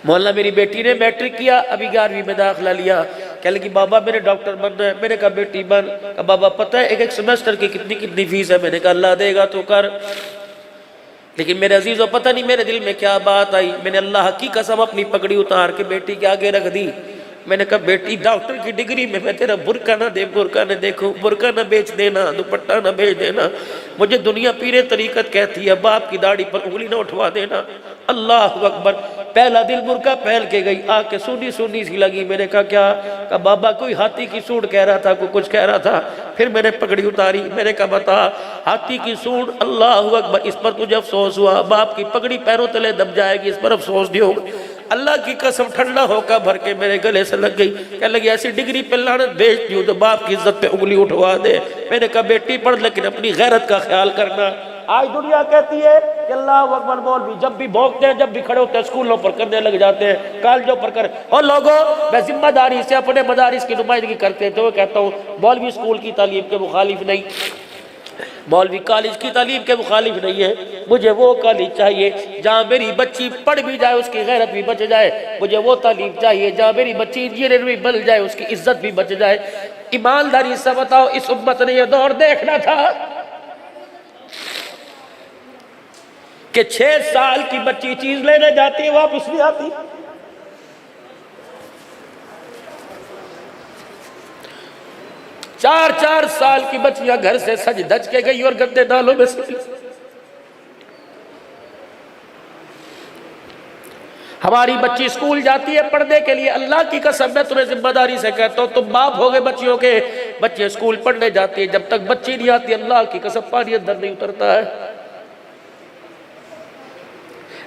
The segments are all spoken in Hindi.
मौलाना मेरी बेटी ने मैट्रिक किया, अभी 11वीं में दाखिला लिया, कह लगी बाबा मेरे डॉक्टर बनना है। मैंने कहा बेटी बन। कहा बाबा पता है एक एक सेमेस्टर की कितनी कितनी फीस है? मैंने कहा अल्लाह देगा तो कर। लेकिन मेरे अजीजों पता नहीं मेरे दिल में क्या बात आई, मैंने अल्लाह की कसम अपनी पगड़ी उतार के बेटी के आगे रख दी। मैंने कहा बेटी डॉक्टर की डिग्री में मैं तेरा बुरका ना बुरका न देखूं, बुरका ना बेच देना, दुपट्टा ना बेच देना। मुझे दुनिया पीरे तरीकत कहती है बाप की दाढ़ी पर उंगली ना उठवा देना। अल्लाह अकबर। पहला दिल बुरका पहन के गई, आके सुनी सुनी सी लगी। मैंने कहा क्या? कहा बाबा कोई हाथी की सूंड कह रहा था, कोई कुछ कह रहा था। फिर मैंने पगड़ी उतारी, मैंने कहा बता हाथी की सूंड, अल्लाह अकबर, इस पर तुझे अफसोस हुआ? बाप की पगड़ी पैरों तले दब जाएगी, इस पर अफसोस नहीं होगा। अल्लाह की कसम ठंडा होकर भर के मेरे गले से लग गई। कह लगी ऐसी डिग्री पे लानत भेजती हूँ तो बाप की इज्जत पे उंगली उठवा दे। मैंने कहा बेटी पढ़ लेकिन अपनी गैरत का ख्याल करना। आज दुनिया कहती है कि अल्लाह अकबर मौलवी जब भी भौंकते हैं, जब भी खड़े होते हैं स्कूलों पर करने लग जाते हैं, कॉलेजों पर कर। और लोगों मैं जिम्मेदारी से अपने मदारिस की नुमाइंदगी करते थे, वो कहता हूँ मौलवी स्कूल की तालीम के मुखालिफ नहीं, मौलवी कॉलेज की तालीम के मुखालिफ नहीं है। मुझे वो कॉलेज चाहिए जहाँ मेरी बच्ची पढ़ भी जाए, उसकी गैरत भी बच जाए। मुझे वो तालीम चाहिए जहाँ मेरी बच्ची इंजीनियर भी बन जाए, उसकी इज्जत भी बच जाए। ईमानदारी से बताओ इस उम्मत ने यह दौर देखना था कि 6 साल की बच्ची चीज लेने जाती है वापस नहीं आती। चार साल की बच्चियां घर से सज धज के गई और गंदे नालों में से। हमारी बच्ची स्कूल जाती है पढ़ने के लिए, अल्लाह की कसम मैं तुम्हें जिम्मेदारी से कहता हूं, तुम बाप हो गए बच्चियों के, बच्चे स्कूल पढ़ने जाती है, जब तक बच्ची नहीं आती अल्लाह की कसम पानी अंदर नहीं उतरता है।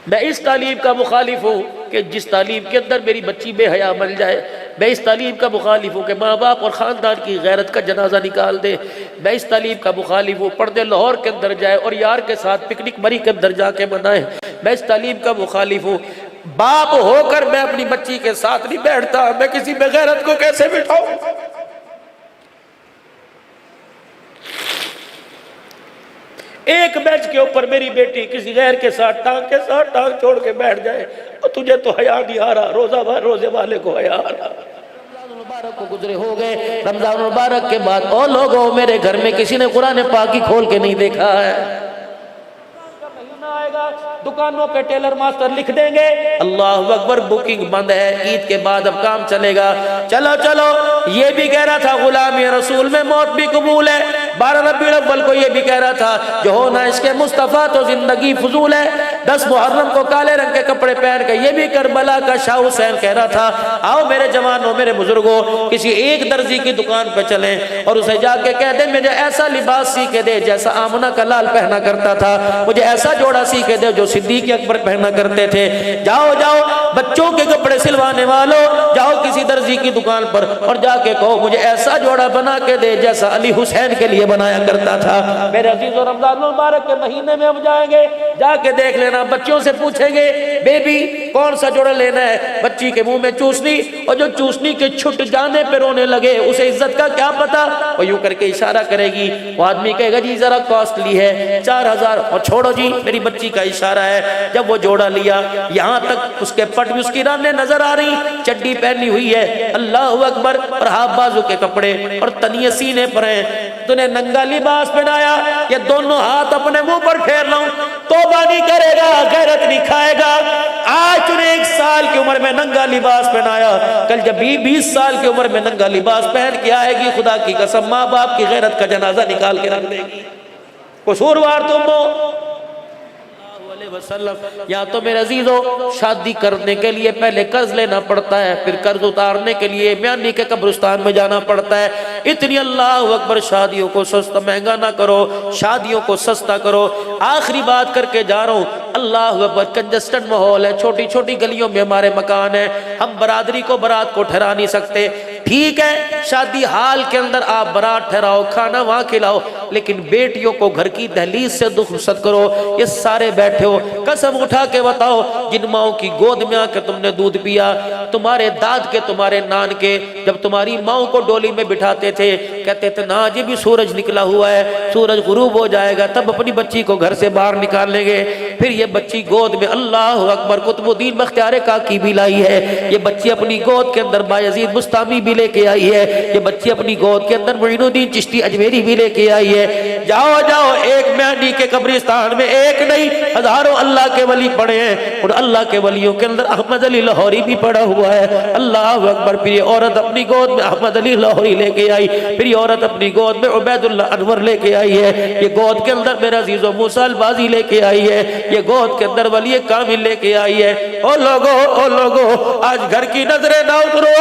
मैं इस तालीम का मुखालिफ हूँ कि जिस तालीम के अंदर मेरी बच्ची बेहया बन जाए। मैं इस तालीम का मुखालिफ हूँ कि माँ बाप और ख़ानदान की गैरत का जनाजा निकाल दे। मैं इस तालीम का मुखालिफ हूँ पर्दे लाहौर के अंदर जाए और यार के साथ पिकनिक मरी के अंदर जाके मनाए। मैं इस तालीम का मुखालिफ हूँ। बाप होकर मैं अपनी बच्ची के साथ नहीं बैठता, मैं किसी बेगैरत को कैसे बिठाऊं? एक बेंच के ऊपर मेरी बेटी किसी गैर के साथ टांग छोड़ के बैठ जाए और तुझे तो हया नहीं आ रहा, रोजे वाले को हया आ रहा। रमजान मुबारक को गुजरे हो गए, रमजान मुबारक के बाद और लोगों मेरे घर में किसी ने कुरान पाक की खोल के नहीं देखा है। दुकानों पे टेलर मास्टर लिख देंगे अल्लाह अकबर बुकिंग बंद है, ईद के बाद अब काम चलेगा। चलो चलो ये भी कह रहा था गुलामी रसूल में मौत भी कबूल है। 12 रबीउल अव्वल को ये भी कह रहा था जो होना इसके मुस्तफ़ा तो जिंदगी फजूल है। 10 मुहर्रम को काले रंग के कपड़े पहन के ये भी करबला का शाह हुसैन कह रहा था आओ मेरे जवानों मेरे बुजुर्गों किसी एक दर्जी की दुकान पे चलें और उसे जाके कह दे मुझे ऐसा लिबास सी के दे जैसा आमना का लाल पहना करता था, मुझे ऐसा जोड़ा सी के दे जो सिद्दीक अकबर पहना करते थे। जाओ जाओ बच्चों के कपड़े सिलवाने वालों, जाओ किसी दर्जी की दुकान पर और जाके कहो मुझे ऐसा जोड़ा बना के दे जैसा अली हुसैन के लिए बनाया करता था। मेरे अजीजों रमजान मुबारक के महीने में हम जाएंगे, जाके देख लेना बच्चों से पूछेंगे बेबी कौन सा जोड़ा लेना है, बच्ची के मुंह में चूसनी और जो चूसनी के छुट जाने पे रोने लगे उसे इज्जत का क्या पता, और यूं करके इशारा करेगी। वो आदमी कहेगा जी जरा कॉस्टली है 4000 और छोड़ो जी मेरी बच्ची का इशारा है। जब वो जोड़ा लिया यहाँ तक उसके पट भी उसकी रानें नजर आ रही, चड्डी पहनी हुई है अल्लाह अकबर और हाफ बाजू के कपड़े और तनिए सीने पर है, तूने नंगा लिबास पहनाया, ये दोनों हाथ अपने मुंह पर फेर लाऊं तौबा नहीं करेगा, गैरत नहीं खाएगा। आज तूने 1 साल की उम्र में नंगा लिबास पहनाया, कल जब 20 साल की उम्र में नंगा लिबास पहन के आएगी खुदा की कसम माँ बाप की गैरत का जनाजा निकाल के रख देगी। कसूरवार तुम हो वसल्लम। या तो मेरे अजीजों शादी करने के लिए पहले कर्ज लेना पड़ता है, फिर कर्ज उतारने के लिए म्यानी के कब्रिस्तान में जाना पड़ता है। इतनी अल्लाह अकबर शादियों को सस्ता महंगा ना करो, शादियों को सस्ता करो। आखिरी बात करके जा रहा हूँ, अल्लाह अकबर कंजस्टेड माहौल है, छोटी छोटी गलियों में हमारे मकान है, हम बरादरी को बारात को ठहरा नहीं सकते। ठीक है शादी हाल के अंदर आप बारात ठहराओ, खाना वहां खिलाओ, लेकिन बेटियों को घर की दहलीज से दुरुखसत करो। ये सारे बैठे हो कसम उठा के बताओ जिन माओं की गोद में आकर तुमने दूध पिया, तुम्हारे दाद के तुम्हारे नान के, जब तुम्हारी माओं को डोली में बिठाते थे कहते थे ना जी भी सूरज निकला हुआ है, सूरज गुरूब हो जाएगा तब अपनी बच्ची को घर से बाहर निकालेंगे। फिर ये बच्ची गोद में अल्लाह अकबर कुतुबुद्दीन बख्तियार काकी भी लाई है, ये बच्ची अपनी गोद के अंदर बायजीद बुस्तामी भी लेके आई है, ये बच्ची अपनी गोद के अंदर मोइनुद्दीन चिश्ती अजमेरी भी लेके आई है। जाओ जाओ, एक म्यानी के कब्रिस्तान में एक नहीं हजारों अल्लाह के वली पड़े हैं, और अल्लाह के वलियों के अंदर अहमद अली लाहौरी भी पड़ा हुआ है। अल्लाह अकबर। फिर ये औरत अपनी गोद में अहमद अली लाहौरी लेके आई, फिर ये औरत अपनी गोद में उबैदुल्लाह अनवर लेके आई है, ये गोद के अंदर मेरा अजीज़ो मूसा अलबाज़ी लेके आई है, ये गोद के अंदर वली कामिल लेके आई है। ओ लोगो, आज घर की नजरें ना उतरो,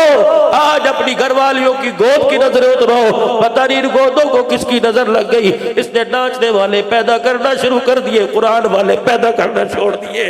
आज अपनी घरवालियों की गोद की नजरें उतरो। पता नहीं इन गोदों को किसकी नजर लग गई, इसने नाचने वाले पैदा करना शुरू कर दिए, कुरान वाले पैदा करना छोड़ दिए,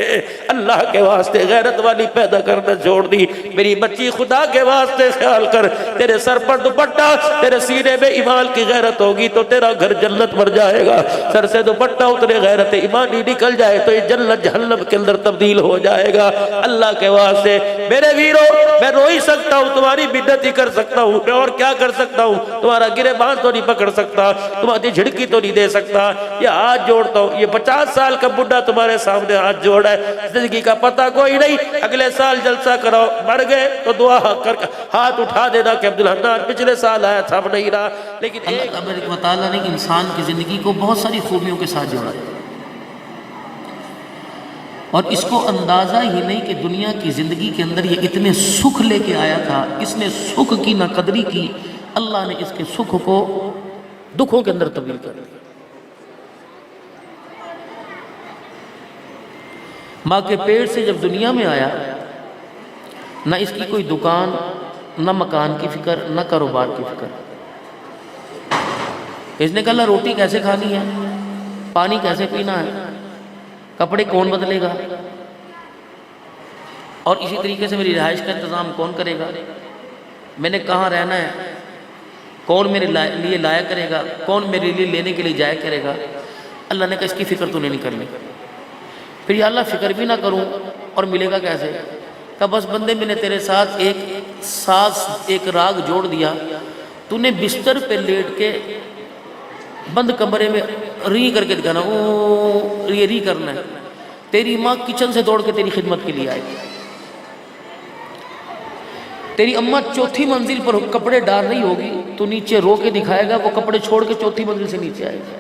अल्लाह के वास्ते गैरत वाली पैदा करना छोड़ दी। मेरी बच्ची खुदा के वास्ते ख्याल कर, तेरे सर पर दुपट्टा, तेरे सीने में ईमान की गैरत होगी तो तेरा घर जन्नत भर जाएगा। सर से दुपट्टा उतरे गैरत ईमानी निकल जाए तो ये जन्नत जहन्नम के अंदर तब्दील हो जाएगा। अल्लाह के वास्ते मेरे वीरों, मैं रो ही सकता हूँ, तुम्हारी बिद्दत ही कर सकता हूँ, मैं और क्या कर सकता हूँ। तुम्हारा गिरेबान तो नहीं पकड़ सकता, तुम्हारी झिड़की तो नहीं दे सकता। ये हाथ जोड़ता हूँ, ये 50 साल का बुढ़ा तुम्हारे सामने हाथ जोड़ा है, जिंदगी का पता कोई नहीं, अगले साल जलसा कराओ, मर गए तो दुआ कर हाथ उठा देना कि अब्दुल हन्नान पिछले साल आया था, अब नहीं रहा। लेकिन अल्लाह ताला ने इंसान की ज़िंदगी को बहुत सारी खूबियों के साथ जोड़ा है, और इसको अंदाज़ा ही नहीं कि दुनिया की ज़िंदगी के अंदर ये इतने सुख लेके आया था, इसने सुख की ना कदरी की, अल्लाह ने इसके सुख को दुखों के अंदर तब्दील कर दिया। माँ के पेट से जब दुनिया में आया, ना इसकी कोई दुकान, ना मकान की फिक्र, ना कारोबार की फिक्र। इसने कहा रोटी कैसे खानी है, पानी कैसे पीना है, कपड़े कौन बदलेगा, और इसी तरीके से मेरी रिहाइश का इंतज़ाम कौन करेगा, मैंने कहाँ रहना है, कौन मेरे लिए लाया करेगा, कौन मेरे लिए लेने के लिए जाया करेगा। अल्लाह ने कहा इसकी फ़िक्र तूने नहीं करनी। फिर या अल्लाह फ़िक्र भी ना करूं और मिलेगा कैसे? कहा बस बंदे मैंने तेरे साथ एक साज, एक राग जोड़ दिया, तूने बिस्तर पे लेट के बंद कमरे में री करके दिखाना, ओ ये री करना है। तेरी माँ किचन से दौड़ के तेरी खिदमत के लिए आएगी, तेरी अम्मा चौथी मंजिल पर कपड़े डाल रही होगी, तू नीचे रो के दिखाएगा, वो कपड़े छोड़ के चौथी मंजिल से नीचे आएगा।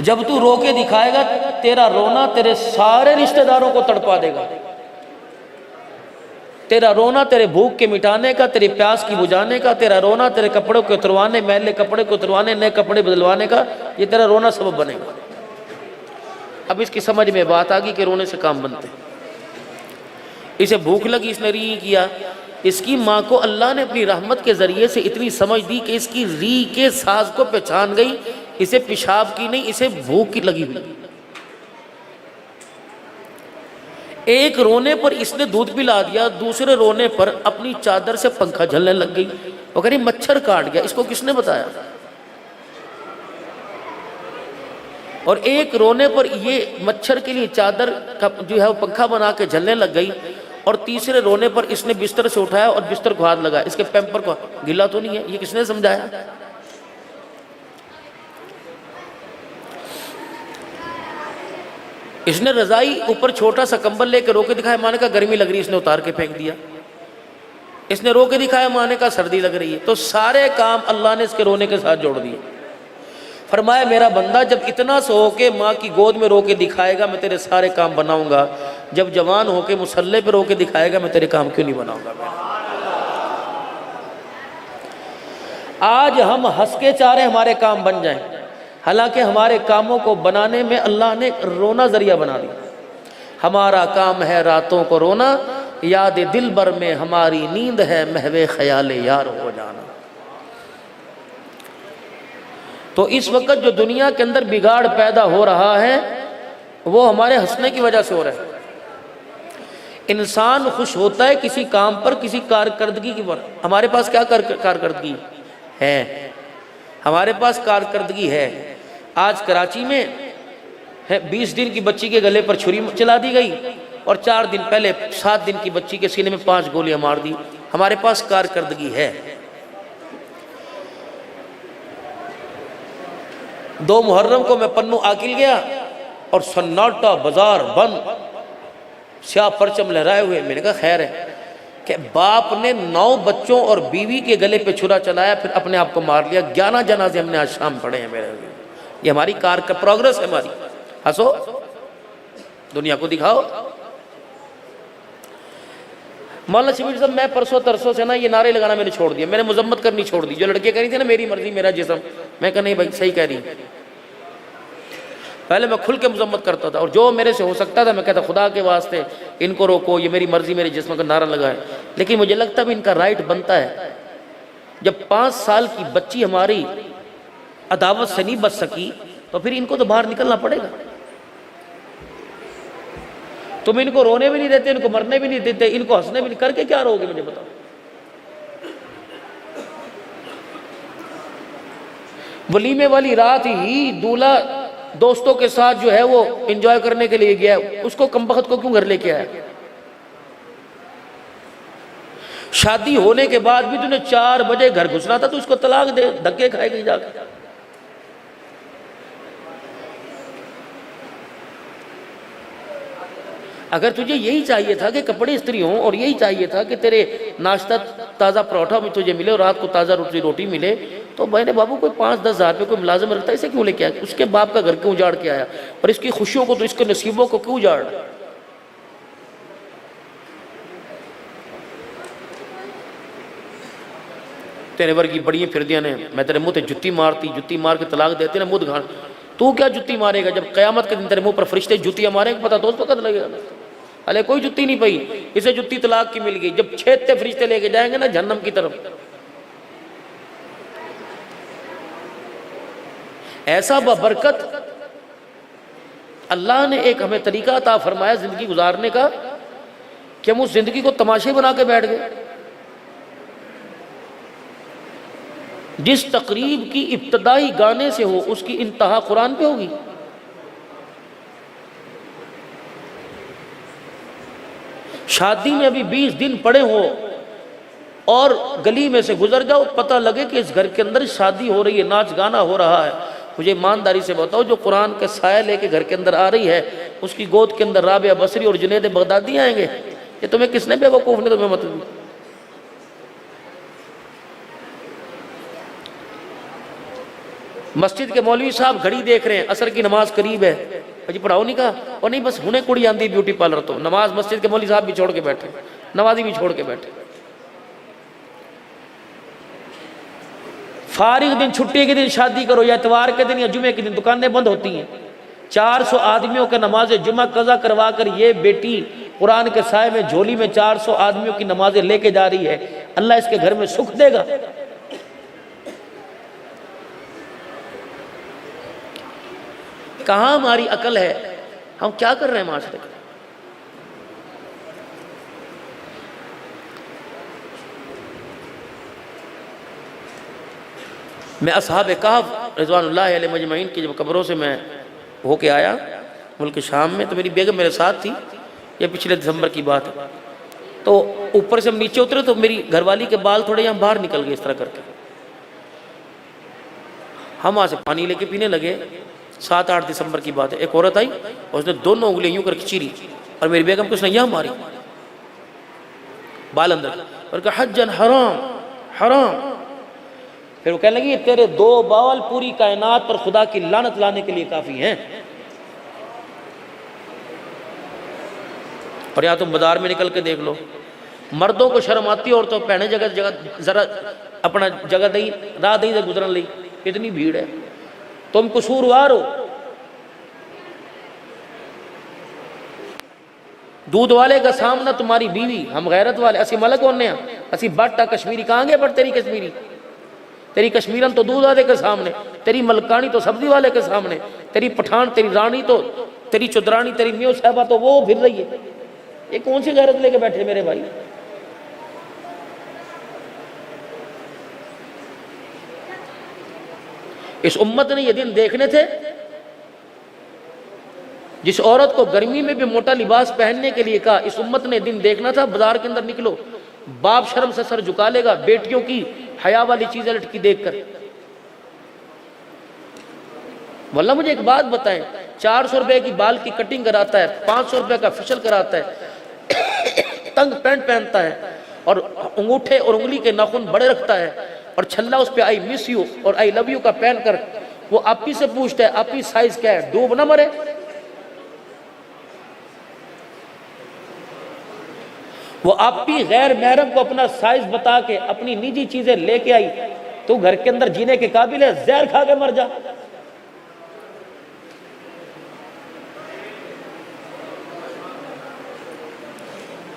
जब तू रो के दिखाएगा, तेरा रोना तेरे सारे रिश्तेदारों को तड़पा देगा। तेरा रोना तेरे भूख के मिटाने का, तेरी प्यास की बुझाने का, तेरा रोना तेरे कपड़ों को उतरवाने, मैले कपड़े को उतरवाने, नए कपड़े बदलवाने का, ये तेरा रोना सबब बनेगा। अब इसकी समझ में बात आ गई कि रोने से काम बनते। इसे भूख लगी, इसने री किया। इसकी माँ को अल्लाह ने अपनी रहमत के ज़रिए से इतनी समझ दी कि इसकी री के साज को पहचान गई। इसे पेशाब की नहीं, इसे भूख की लगी हुई। एक रोने पर इसने दूध पिला दिया, दूसरे रोने पर अपनी चादर से पंखा झलने लग गई। वो कह रही मच्छर काट गया, इसको किसने बताया? और एक रोने पर ये मच्छर के लिए चादर का जो है वो पंखा बना के झलने लग गई। और तीसरे रोने पर इसने बिस्तर से उठाया और बिस्तर को हाथ लगाया, इसके पैम्पर को गिला तो नहीं है, ये किसने समझाया? इसने रजाई ऊपर छोटा सा कंबल लेकर रो के दिखाया, माने का गर्मी लग रही है, इसने उतार के फेंक दिया। इसने रो के दिखाया, माने का सर्दी लग रही है। तो सारे काम अल्लाह ने इसके रोने के साथ जोड़ दिए। फरमाया मेरा बंदा जब इतना सो के माँ की गोद में रो के दिखाएगा, मैं तेरे सारे काम बनाऊंगा। जब जवान होके मुसल्ले पे रो के दिखाएगा, मैं तेरे काम क्यों नहीं बनाऊंगा? आज हम हंस के चाह रहे हमारे काम बन जाएं, हालांकि हमारे कामों को बनाने में अल्लाह ने रोना जरिया बना दिया। हमारा काम है रातों को रोना, याद दिल भर में हमारी नींद है, महवे ख्याल यार हो जाना। तो इस वक्त जो दुनिया के अंदर बिगाड़ पैदा हो रहा है, वो हमारे हंसने की वजह से हो रहा है। इंसान खुश होता है किसी काम पर, किसी कारकर्दगी की पर। हमारे पास क्या कारकर्दगी है? हमारे पास कारकर्दगी है। आज कराची में है 20 दिन की बच्ची के गले पर छुरी चला दी गई, और 4 दिन पहले 7 दिन की बच्ची के सीने में 5 गोलियां मार दी। हमारे पास कारकर्दगी है। 2 मुहर्रम को मैं पन्नू आकिल गया, और सन्नाटा, बाजार बंद, स्याह परचम लहराए हुए। मैंने कहा खैर है कि बाप ने 9 बच्चों और बीवी के गले पे छुरा चलाया, फिर अपने आप को मार लिया। 11 जनाजे हमने आज शाम पढ़े हैं मेरे। ये हमारी कार का प्रोग्रेस है हमारी। हंसो, दुनिया को दिखाओ। मौलाना शबीर साहब, मैं परसों तरसों से ना ये नारे लगाना मैंने छोड़ दिया, मैंने मजम्मत करनी छोड़ दी। जो लड़के कह रही थी ना मेरी मर्जी मेरा जिस्म, मैं कहा नहीं भाई सही कह रही। पहले मैं खुल के मजम्मत करता था और जो मेरे से हो सकता था मैं कहता खुदा के वास्ते इनको रोको, ये मेरी मर्जी मेरे जिस्म का नारा लगाए। लेकिन मुझे लगता है इनका राइट बनता है। जब 5 साल की बच्ची हमारी अदावत से नहीं बच सकी तो फिर इनको तो बाहर निकलना पड़ेगा। तुम इनको रोने भी नहीं देते, इनको मरने भी नहीं देते, इनको हंसने भी नहीं, करके क्या रहोगे मुझे बताओ। वलीमे वाली रात ही दूल्हा दोस्तों के साथ जो है वो एंजॉय करने के लिए गया, उसको कमबख्त को क्यों घर लेके आया? शादी होने के बाद भी तूने 4 बजे घर घुसना था तो उसको तलाक दे, धक्के खाएगी जाकर। अगर तुझे यही चाहिए था कि कपड़े इस्त्री हों और यही चाहिए था कि तेरे नाश्ता ताज़ा परोठा भी तुझे मिले और रात को ताज़ा रोटी मिले, तो मैंने बाबू कोई 5-10 हज़ार रुपये कोई मुलाजिम रखता है, इसे क्यों लेके आया? उसके बाप का घर क्यों उजाड़ के आया? और इसकी खुशियों को तो, इसके नसीबों को क्यों उजाड़? तेरे वर्गी बड़ी फिरदियाँ ने, मैं तेरे मुँह से जुत्ती मारती, जुत्ती मार के तलाक देते ना मुँह दिखा। तू क्या जुत्ती मारेगा? जब क़यामत के दिन तेरे मुंह पर फरिश्ते जुत्तियां मारेंगे, पता तो उस वक्त लगेगा। अरे कोई जुत्ती नहीं पई, इसे जुत्ती तलाक की मिल गई। जब छेदते फरिश्ते लेके जाएंगे ना जहन्नम की तरफ। ऐसा बबरकत अल्लाह ने एक हमें तरीका अता फरमाया जिंदगी गुजारने का कि हम उस जिंदगी को तमाशे बना के बैठ गए। जिस तकरीब की इब्तदाई गाने से हो उसकी इंतहा कुरान पे होगी। शादी में अभी 20 दिन पड़े हो और गली में से गुजर जाओ, पता लगे कि इस घर के अंदर शादी हो रही है, नाच गाना हो रहा है। मुझे ईमानदारी से बताओ, जो कुरान का साया लेके घर के अंदर आ रही है उसकी गोद के अंदर राबिया बसरी और जुनैद बगदादी आएंगे? ये तुम्हें किसने बेवकूफ ने तुम्हें मतलब? मस्जिद के मौलवी साहब घड़ी देख रहे हैं, असर की नमाज करीब है, जी पढ़ाओ नहीं कहा, और नहीं बस हुने कुड़ी आंदी ब्यूटी पार्लर। तो नमाज मस्जिद के मौलवी साहब भी छोड़ के बैठे, नमाजी भी छोड़ के बैठे। फारिग दिन, छुट्टी के दिन शादी करो या इतवार के दिन या जुमे के दिन दुकानें बंद होती हैं। 400 आदमियों के नमाज जुमा कज़ा करवा कर ये बेटी कुरान के साए में झोली में 400 आदमियों की नमाजें लेके जा रही है। अल्लाह इसके घर में सुख देगा। कहाँ हमारी अकल है? हम क्या कर रहे हैं माशरे का? मैं असहाब कहफ रिज़वानुल्लाह अलैहिम मजमईन की जब कब्रों से मैं होके आया मुल्क शाम में, तो मेरी बेगम मेरे साथ थी। ये पिछले दिसंबर की बात है। तो ऊपर से हम नीचे उतरे तो मेरी घरवाली के बाल थोड़े यहाँ बाहर निकल गए इस तरह करके। हम वहाँ से पानी लेके पीने लगे। 7-8 दिसंबर की बात है। एक औरत आई और उसने दोनों उंगलियां यूं करके चीरी और मेरी बेगम को उसने यहाँ मारी बाल अंदर और कहा हज्जन हराम हराम। फिर वो कहने लगी तेरे 2 बाल पूरी कायनात पर खुदा की लानत लाने के लिए काफी हैं। और या तुम बाजार में निकल के देख लो, मर्दों को शर्म आती, औरतों पहने जगह जगह जरा अपना जगह दई राह दई से गुजरन ली, इतनी भीड़ है। तुम कसूरवार हो। दूध वाले का सामना तुम्हारी बीवी, हम गैरत वाले असी मलक होने असी बट्टा कश्मीरी कहाँ गए? बट तेरी कश्मीरी, तेरी कश्मीरन तो दूध वाले के सामने, तेरी मलकानी तो सब्जी वाले के सामने, तेरी पठान तेरी रानी तो तेरी चुदरानी तेरी मियो साहबा तो वो फिर रही है। ये कौन सी गैरत लेके बैठे मेरे भाई? इस उम्मत ने ये दिन देखने थे। जिस औरत को गर्मी में भी मोटा लिबास पहनने के लिए कहा, इस उम्मत ने दिन देखना था। बाजार के अंदर निकलो, बाप शर्म से सर झुका लेगा बेटियों की हया वाली चीजें लटकी देखकर। वल्लाह मुझे एक बात बताएं, 400 रुपए की बाल की कटिंग कराता है, 500 रुपए का फेशियल कराता है, तंग पैंट पहनता है और अंगूठे और उंगली के नाखून बड़े रखता है और छल्ला उस पे आई मिस यू और आई लव यू का पहन कर वो आप ही से पूछता है आप ही साइज क्या है, डूब ना मरे। वो आप भी गैर महरम को अपना साइज बता के अपनी निजी चीजें लेके आई, तो घर के अंदर जीने के काबिल है, जहर खा के मर जा।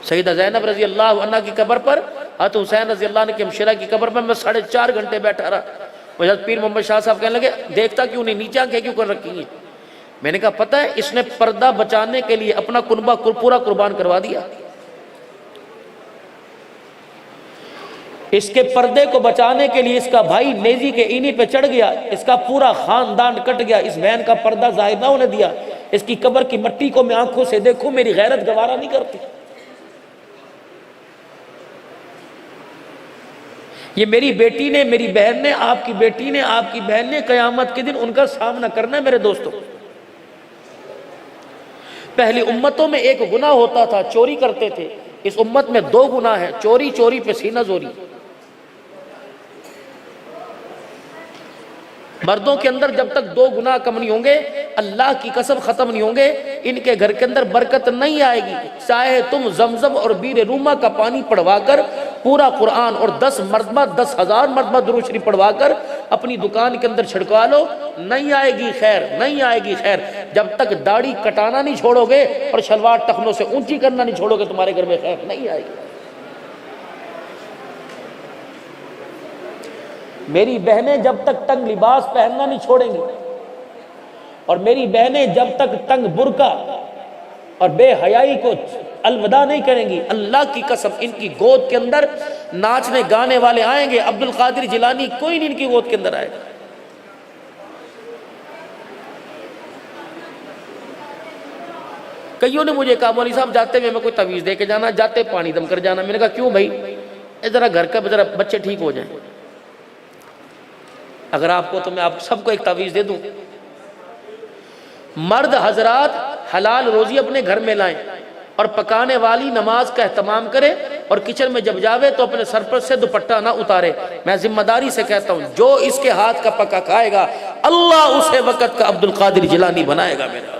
सईदा ज़ैनब रजी अल्लाह अन्हा की कब्र पर, हज़रत हुसैन रजी अल्लाह अन्हु की हमशरा की कब्र पर मैं 4.5 घंटे बैठा रहा। मुझे पीर मोहम्मद शाह साहब कहने लगे देखता क्यों नहीं, नीचे आंखें क्यों कर रखी हैं? मैंने कहा पता है इसने पर्दा बचाने के लिए अपना कुनबा पूरा कुर्बान करवा दिया। इसके पर्दे को बचाने के लिए इसका भाई नेजी के इनी पे चढ़ गया, इसका पूरा खानदान कट गया, इस बहन का पर्दा जाहिर ना होने दिया। इसकी कब्र की मिट्टी को मैं आंखों से देखूं, मेरी गैरत गवारा नहीं करती। ये मेरी बेटी ने, मेरी बहन ने, आपकी बेटी ने, आपकी बहन ने कयामत के दिन उनका सामना करना है। मेरे दोस्तों, पहली उम्मतों में एक गुनाह होता था, चोरी करते थे। इस उम्मत में 2 गुनाह है, चोरी चोरी पे सीना जोरी। मर्दों के अंदर जब तक 2 गुनाह कम नहीं होंगे, अल्लाह की कसम खत्म नहीं होंगे, इनके घर के अंदर बरकत नहीं आएगी। चाहे तुम जमजम और बीर रूमा का पानी पढ़वा कर पूरा कुरान और 10 मरतबा 10,000 मरतबा दुरूद शरीफ पढ़वा कर अपनी दुकान के अंदर छिड़कवा लो, नहीं आएगी खैर, नहीं आएगी खैर। जब तक दाढ़ी कटाना नहीं छोड़ोगे और शलवार टखनों से ऊंची करना नहीं छोड़ोगे, तुम्हारे घर में खैर नहीं आएगी। मेरी बहनें जब तक तंग लिबास पहनना नहीं छोड़ेंगी और मेरी बहनें जब तक तंग बुर्का और बेहयाई को अलविदा नहीं करेंगी, अल्लाह की कसम इनकी गोद के अंदर नाचने गाने वाले आएंगे। अब्दुल कादिर जिलानी कोई नहीं इनकी गोद के अंदर आएगा। कईयों ने मुझे कहा मौलवी साहब जाते हुए मैं कोई तवीज़ दे के जाना, जाते पानी दम कर जाना। मैंने कहा क्यों भाई, जरा घर का जरा बच्चे ठीक हो जाए। अगर आपको तो मैं आप सबको एक तावीज़ दे दूं, मर्द हजरात हलाल रोजी अपने घर में लाएं और पकाने वाली नमाज का एहतमाम करे और किचन में जब जावे तो अपने सर पर से दुपट्टा ना उतारे। मैं जिम्मेदारी से कहता हूं, जो इसके हाथ का पका खाएगा अल्लाह उसे वक़्त का अब्दुल कादिर जिलानी बनाएगा। मेरा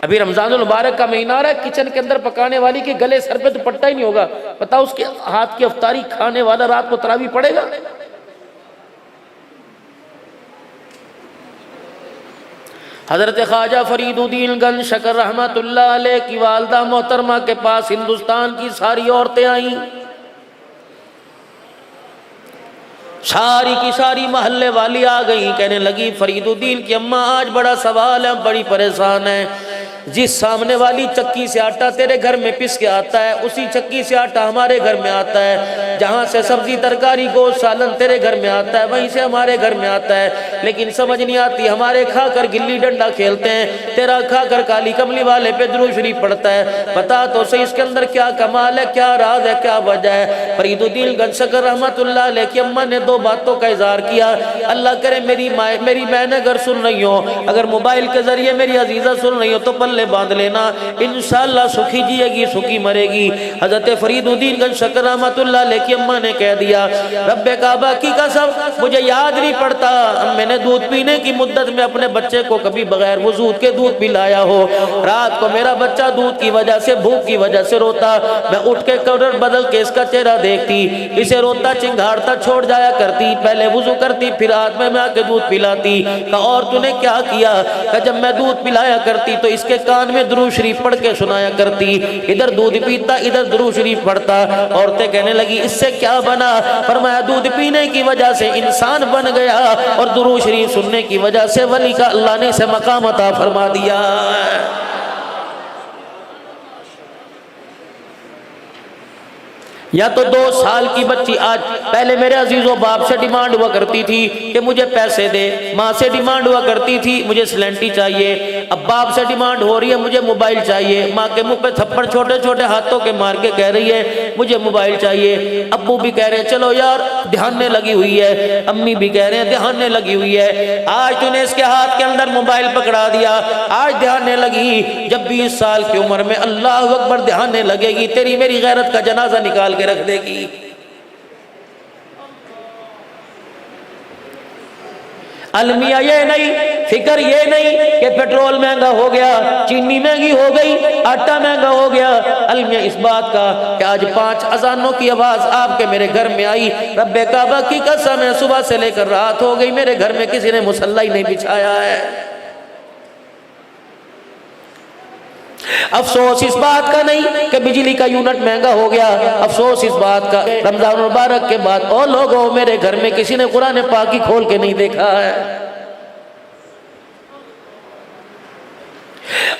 अभी रमजानुल मुबारक का महीना आ रहा है, किचन के अंदर पकाने वाली के गले सर पे दुपट्टा ही नहीं होगा, पता उसके हाथ की अफ्तारी खाने वाला रात को तरावी पड़ेगा। हजरत ख्वाजा फरीदुद्दीन गंज शकर रहमतुल्लाह अलैह की वालदा मोहतरमा के पास हिंदुस्तान की सारी औरतें आई, सारी की सारी मोहल्ले वाली आ गई। कहने लगी फरीदुद्दीन की अम्मा आज बड़ा सवाल है, बड़ी परेशान है। जिस सामने वाली चक्की से आटा तेरे घर में पिस के आता है, उसी चक्की से आटा हमारे घर में आता है। जहाँ से सब्जी तरकारी गोश्त सालन तेरे घर में आता है, वहीं से हमारे घर में आता है। लेकिन समझ नहीं आती, हमारे खाकर गिल्ली डंडा खेलते हैं, तेरा खाकर काली कमली वाले पे दुरूद शरीफ पढ़ता है। बता तो सही इसके अंदर क्या कमाल है, क्या राज है, क्या वजह है। फरीदुद्दीन गंज शकर रहमतुल्लाह अलैह की अम्मा ने 2 बातों का इज़हार किया। अल्लाह करे मेरी बहन अगर सुन रही हो, अगर मोबाइल के जरिए मेरी अजीजा सुन रही हो तो पल्ले बांध लेना, इंशाअल्लाह सुखी जिएगी सुखी मरेगी। हजरत फरीदुद्दीन गंज शकर रहमतुल्लाह अलैह की अम्मा ने कह दिया, रब्बे काबा की कसम मुझे याद नहीं पड़ता मैंने दूध पीने की मुद्दत में अपने बच्चे को कभी बगैर वजू के दूध पिलाया हो। रात को मेरा बच्चा दूध की वजह से, भूख की वजह से रोता, मैं उठ के कवर बदल के इसका चेहरा देखती, इसे रोता चिंगाड़ता छोड़ जाया करती, पहले वजू करती फिर हाथ में आके दूध पिलाती। कहा और तूने क्या किया? कहा जब मैं दूध पिलाया करती तो इसके कान में दुरूद शरीफ पढ़ के सुनाया करती, इधर दूध पीता इधर दुरूद शरीफ पढ़ता। औरतें कहने लगी इससे क्या बना? फरमाया दूध पीने की वजह से इंसान बन गया और दुरूद शरीफ सुनने की वजह से वली का अल्लाह ने इसे मकाम अता फरमा दिया। या तो 2 साल की बच्ची आज, पहले मेरे अजीजों बाप से डिमांड हुआ करती थी कि मुझे पैसे दे, माँ से डिमांड हुआ करती थी मुझे स्लेंटी चाहिए, अब बाप से डिमांड हो रही है मुझे मोबाइल चाहिए, माँ के मुंह पे थप्पड़ छोटे छोटे हाथों के मार के कह रही है मुझे मोबाइल चाहिए, अब्बू भी कह रहे हैं चलो यार ध्यान लगी हुई है। अम्मी भी कह रहे हैं ध्यान लगी हुई है। आज तूने इसके हाथ के अंदर मोबाइल पकड़ा दिया, आज ध्यान लगी। जब 20 साल की उम्र में अल्लाह अकबर ध्यान लगेगी, तेरी मेरी गैरत का जनाजा निकाल के रख देगी। अलमिया ये नहीं, फिक्र ये नहीं कि पेट्रोल महंगा हो गया, चीनी महंगी हो गई, आटा महंगा हो गया। अलमिया इस बात का कि आज 5 अजानों की आवाज आपके मेरे घर में आई, रब्बे काबा की कसम है सुबह से लेकर रात हो गई, मेरे घर में किसी ने मुसल्ला ही नहीं बिछाया है। अफसोस इस बात का नहीं कि बिजली का यूनिट महंगा हो गया, अफसोस इस बात का रमजान मुबारक के बाद ओ लोगों मेरे घर में किसी ने कुरान पाक ही खोल के नहीं देखा है।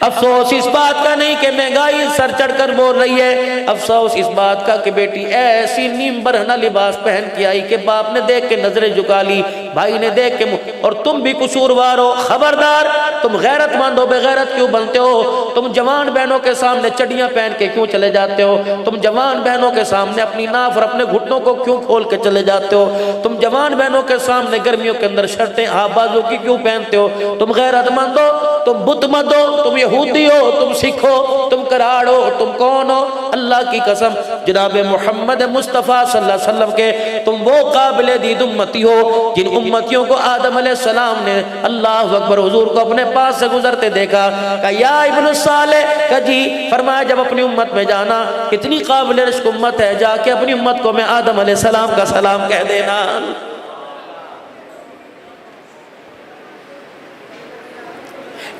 अफसोस इस बात का नहीं कि महंगाई सर चढ़कर बोल रही है, अफसोस इस बात का कि बेटी ऐसी नीम बरहना लिबास पहन के आई कि बाप ने देख के नजरें झुका ली, भाई ने देख के, और तुम भी कसूरवार हो। खबरदार, तुम गैरतमंद हो, बेगैरत क्यों बनते हो? तुम जवान बहनों के सामने चड्डियां पहन के क्यों चले जाते हो? तुम जवान बहनों के सामने अपनी नाफ और अपने घुटनों को क्यों खोल के चले जाते हो? तुम जवान बहनों के सामने गर्मियों के अंदर शर्टें हाफ बाजू की क्यों पहनते हो? तुम गैरतमंद हो, तुम बुतमंद हो, तुम यहूदी हो, तुम सिख हो, तुम कराड़ हो, तुम कौन हो? अल्लाह की कसम जनाब मोहम्मद मुस्तफ़ा सल्लल्लाहु अलैहि वसल्लम के तुम वो काबिल दीद उम्मती हो जिन उम्मतियों को आदम अलैहिस्सलाम ने अल्लाह अकबर हुजूर को अपने पास से गुजरते देखा, कहा या इब्न सालेह, कहा जी, फरमाया जब अपनी उम्मत में जाना, कितनी काबिल रिश्क उम्मत है, जाके अपनी उम्मत को मैं आदम अलैहिस्सलाम का सलाम कह देना।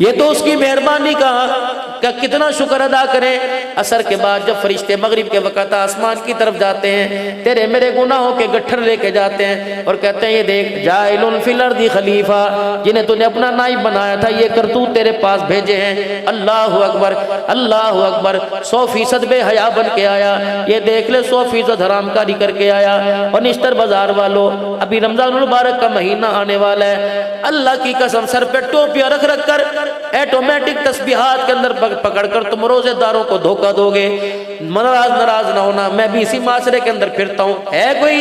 ये तो उसकी मेहरबानी का कितना शुक्र अदा करें। असर के बाद जब फरिश्ते मगरिब के वक़्त आसमान की तरफ जाते हैं, तेरे मेरे गुनाहों के गट्ठर लेके जाते हैं और कहते हैं ये देख जाइलुन फिल अर्दी खलीफा, जिन्हें तूने अपना नाइब बनाया था ये करतूत तेरे पास भेजे हैं। अल्लाह अकबर, अल्लाह अकबर। 100% बेहया बन के आया, ये देख ले 100% हरामकारी करके आया। और निश्तर बाजार वालों, अभी रमजान मुबारक का महीना आने वाला है, अल्लाह की कसम सर पे टोपियां रख रख कर ऑटोमेटिक तस्बीहात के अंदर पकड़कर तुम रोजेदारों को धोखा दोगे। नाराज ना होना, मैं भी इसी माशरे के अंदर फिरता हूँ, है कोई,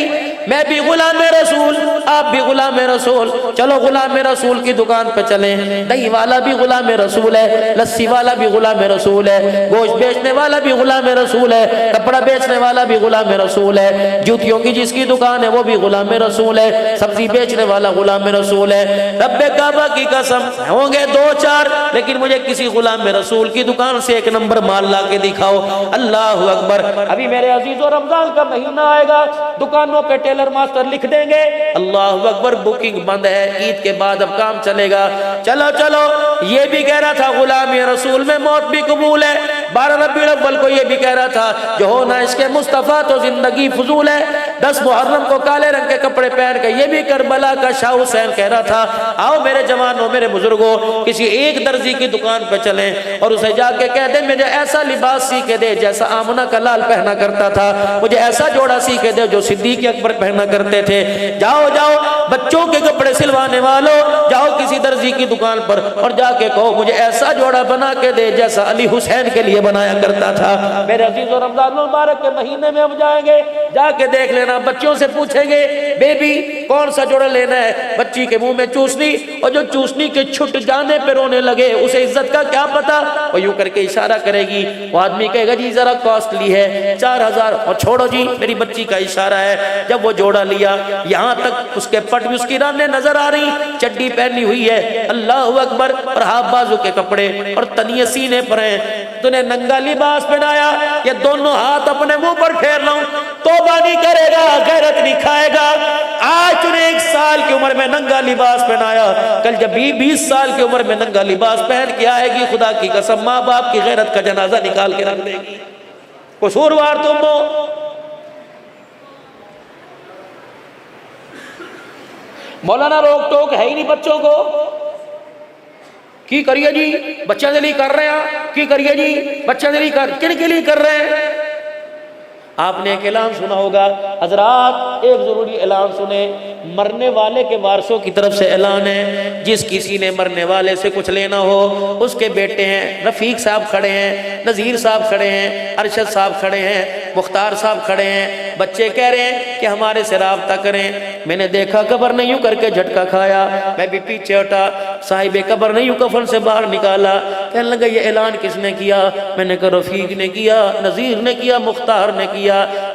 मैं भी गुलाम रसूल, आप भी गुलाम रसूल, चलो गुलाम रसूल की दुकान पे चलें। दही वाला भी गुलाम रसूल है, लस्सी वाला भी गुलाम रसूल है, गोश्त बेचने वाला भी गुलाम रसूल है, कपड़ा बेचने वाला भी गुलाम रसूल है, जूतियों की जिसकी दुकान है वो भी गुलाम रसूल है, सब्जी बेचने वाला गुलाम रसूल है। रब्बे काबा की कसम होंगे 2-4, लेकिन मुझे किसी गुलाम रसूल की दुकान से 1 नंबर माल ला के दिखाओ। अल्लाह अकबर। अभी मेरे अजीजों रमजान का महीना आएगा, दुकानों के टेलर मास्टर लिख देंगे अल्लाह अकबर बुकिंग बंद है, ईद के बाद अब काम चलेगा। चलो चलो, ये भी कह रहा था गुलाम रसूल में मौत भी कबूल है। 12 रबीउल अव्वल को ये भी कह रहा था जो होना इसके मुस्तफ़ा तो जिंदगी फजूल है। 10 मुहर्रम को काले रंग के कपड़े पहन के ये भी करबला का शाह हुसैन कह रहा था आओ मेरे जवानों मेरे बुजुर्गों किसी एक दर्जी की दुकान पे चलें और उसे जाके कह दे मुझे ऐसा लिबास सी के दे जैसा आमना का लाल पहना करता था, मुझे ऐसा जोड़ा सी के दे जो सिद्दीक अकबर पहना करते थे। जाओ जाओ बच्चों के कपड़े सिलवाने वालों, जाओ किसी दर्जी की दुकान पर और जाके कहो मुझे ऐसा जोड़ा बना के दे जैसा अली हुसैन के लिए बनाया करता था। मेरे अजीजों रमजान मुबारक के महीने में हम जाएंगे, जाके देख लेना, बच्चों से पूछेंगे बेबी कौन सा जोड़ा लेना है, बच्ची के मुंह में चूसनी और जो चूसनी के छुट जाने पे रोने लगे उसे इज्जत का क्या पता, वो यूं करके इशारा करेगी, वो आदमी कहेगा जी जरा कॉस्टली है 4000 और छोड़ो जी मेरी बच्ची का इशारा है। जब वो जोड़ा लिया यहाँ तक उसके पट में उसकी रानें नजर आ रही, चड्डी पहनी हुई है अल्लाह अकबर और हाफ बाजू के कपड़े और तनिए सीने पर हैं, तूने नंगा लिबास पहनाया, ये दोनों हाथ अपने मुंह पर फेर लाऊं, तौबा नहीं करेगा, गैरत नहीं खाएगा। आज तूने 1 साल की उम्र में नंगा लिबास पहनाया, कल जब 20 साल की उम्र में नंगा लिबास पहन के आएगी खुदा की कसम माँ बाप की गैरत का जनाजा निकाल के रख देगी। कसूरवार तुम हो। मौलाना रोक टोक है ही नहीं बच्चों को, की करिए जी बच्चों के लिए कर रहे हैं, की करिए जी बच्चों के लिए कर, किन के लिए कर रहे हैं? आपने एक ऐलान सुना होगा हजरात, एक जरूरी ऐलान सुने, मरने वाले के वारसों की तरफ से ऐलान है, जिस किसी ने मरने वाले से कुछ लेना हो, उसके बेटे हैं रफीक साहब खड़े हैं, नज़ीर साहब खड़े हैं, अरशद साहब खड़े हैं, मुख्तार साहब खड़े हैं, बच्चे कह रहे हैं कि हमारे से राब्ता करें। मैंने देखा कब्र ने यूं करके झटका खाया, मैं भी पीछे हटा, साहिब कब्र ने यूं कफन से बाहर निकाला, कहने लगा ये ऐलान किसने किया? मैंने कहा रफीक ने किया, नज़ीर ने किया, मुख्तार ने किया।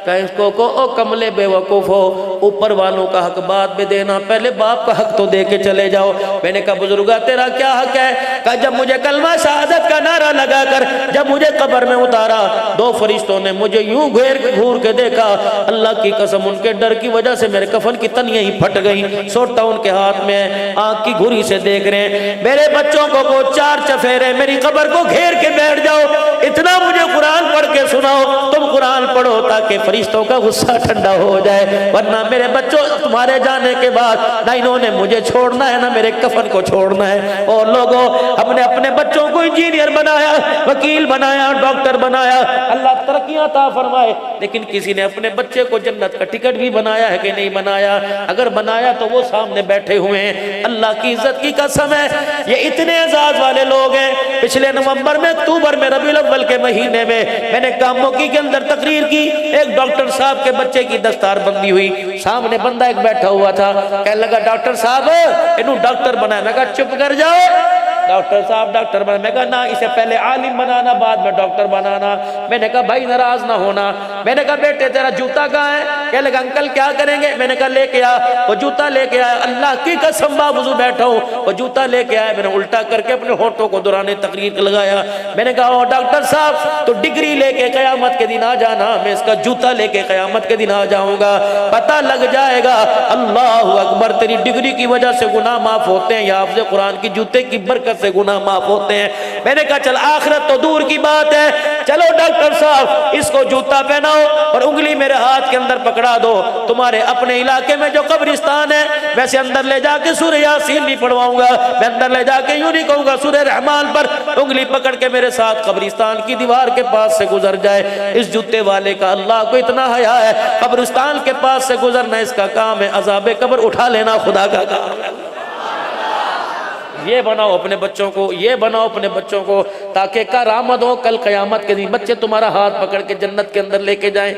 कहा इसको को ओ कमले बेवकूफ़ हो, ऊपर वालों का हक बाद में देना, पहले बाप का हक तो दे के चले जाओ। मैंने कहा बुजुर्गा तेरा क्या हक है? कहा जब मुझे कलमा शहादत का नारा लगाकर जब मुझे कब्र में उतारा, दो फरिश्तों ने मुझे यूं घूर के देखा, अल्लाह की कसम उनके डर की वजह से मेरे कफन की तनियां ही फट गई। सोटा उनके हाथ में आंख की घुरी से देख रहे हैं, मेरे बच्चों को चार चफेरे मेरी कब्र को घेर के बैठ जाओ, इतना मुझे कुरान पढ़ के सुनाओ, तुम कुरान पढ़ो ताकि फरिश्तों का गुस्सा ठंडा हो जाए, वरना मेरे बच्चों तुम्हारे जाने के बाद ना इन्होंने मुझे छोड़ना है ना मेरे कफन को छोड़ना है। और लोगों हमने अपने बच्चों को इंजीनियर बनाया, वकील बनाया, डॉक्टर बनाया, अल्लाह तरक्कियां अता फरमाए, लेकिन किसी ने अपने बच्चे को जन्नत का टिकट भी बनाया है कि नहीं बनाया? अगर बनाया तो वो सामने बैठे हुए हैं। अल्लाह की इज्जत की कसम है, ये इतने एजाज वाले लोग हैं। पिछले नवंबर में, अक्टूबर में, रबीउल अव्वल के महीने में मैंने कामोकी के अंदर तकरीर की, एक डॉक्टर साहब के बच्चे की दस्तार बंदी हुई, सामने बंदा एक बैठा हुआ था, कहने लगा डॉक्टर साहब इन्हों डॉक्टर बनाया। मैं कहा चुप कर जाओ, डॉक्टर साहब डॉक्टर बना। मैं कहा ना, इसे पहले आलिम बनाना बाद में डॉक्टर बनाना। मैंने कहा भाई नाराज ना होना। मैंने कहा बेटे तेरा जूता कहाँ है? कहने लगा अंकल क्या करेंगे? मैंने कहा लेके आ। वो जूता लेके आया, अल्लाह की कसम बावजूद बैठा हूँ, वो जूता लेके आया, मैंने उल्टा करके अपने होठों को दुराने तकरीर लगाया। मैंने कहा डॉक्टर साहब तो डिग्री लेके कयामत के दिन आ जाना, मैं इसका जूता लेके कयामत के दिन आ जाऊंगा, पता लग जाएगा। अल्लाह अकबर, तेरी डिग्री की वजह से गुनाह माफ होते हैं या हाफ़िज़ कुरान की जूते की बरकत से गुनाह माफ होते हैं। मैंने कहा चल आखिरत तो दूर की बात है, चलो डॉक्टर साहब इसको जूता पहनाओ और उंगली मेरे हाथ के अंदर पकड़ा दो। तुम्हारे अपने इलाके में जो कब्रिस्तान है वैसे अंदर ले जाके सूरह यासीन नहीं पढ़वाऊंगा, मैं अंदर ले जाके यूं नहीं कहूंगा सूरह रहमान पर उंगली पकड़ के मेरे साथ कब्रिस्तान की दीवार के पास से गुजर जाए। इस जूते वाले का अल्लाह को इतना हया है, कब्रिस्तान के पास से गुजरना इसका काम है, अज़ाबे कब्र उठा लेना खुदा का काम है। ये बनाओ अपने बच्चों को, ये बनाओ अपने बच्चों को ताकि करामत हो कल क़यामत के दिन बच्चे तुम्हारा हाथ पकड़ के जन्नत के अंदर लेके जाएं।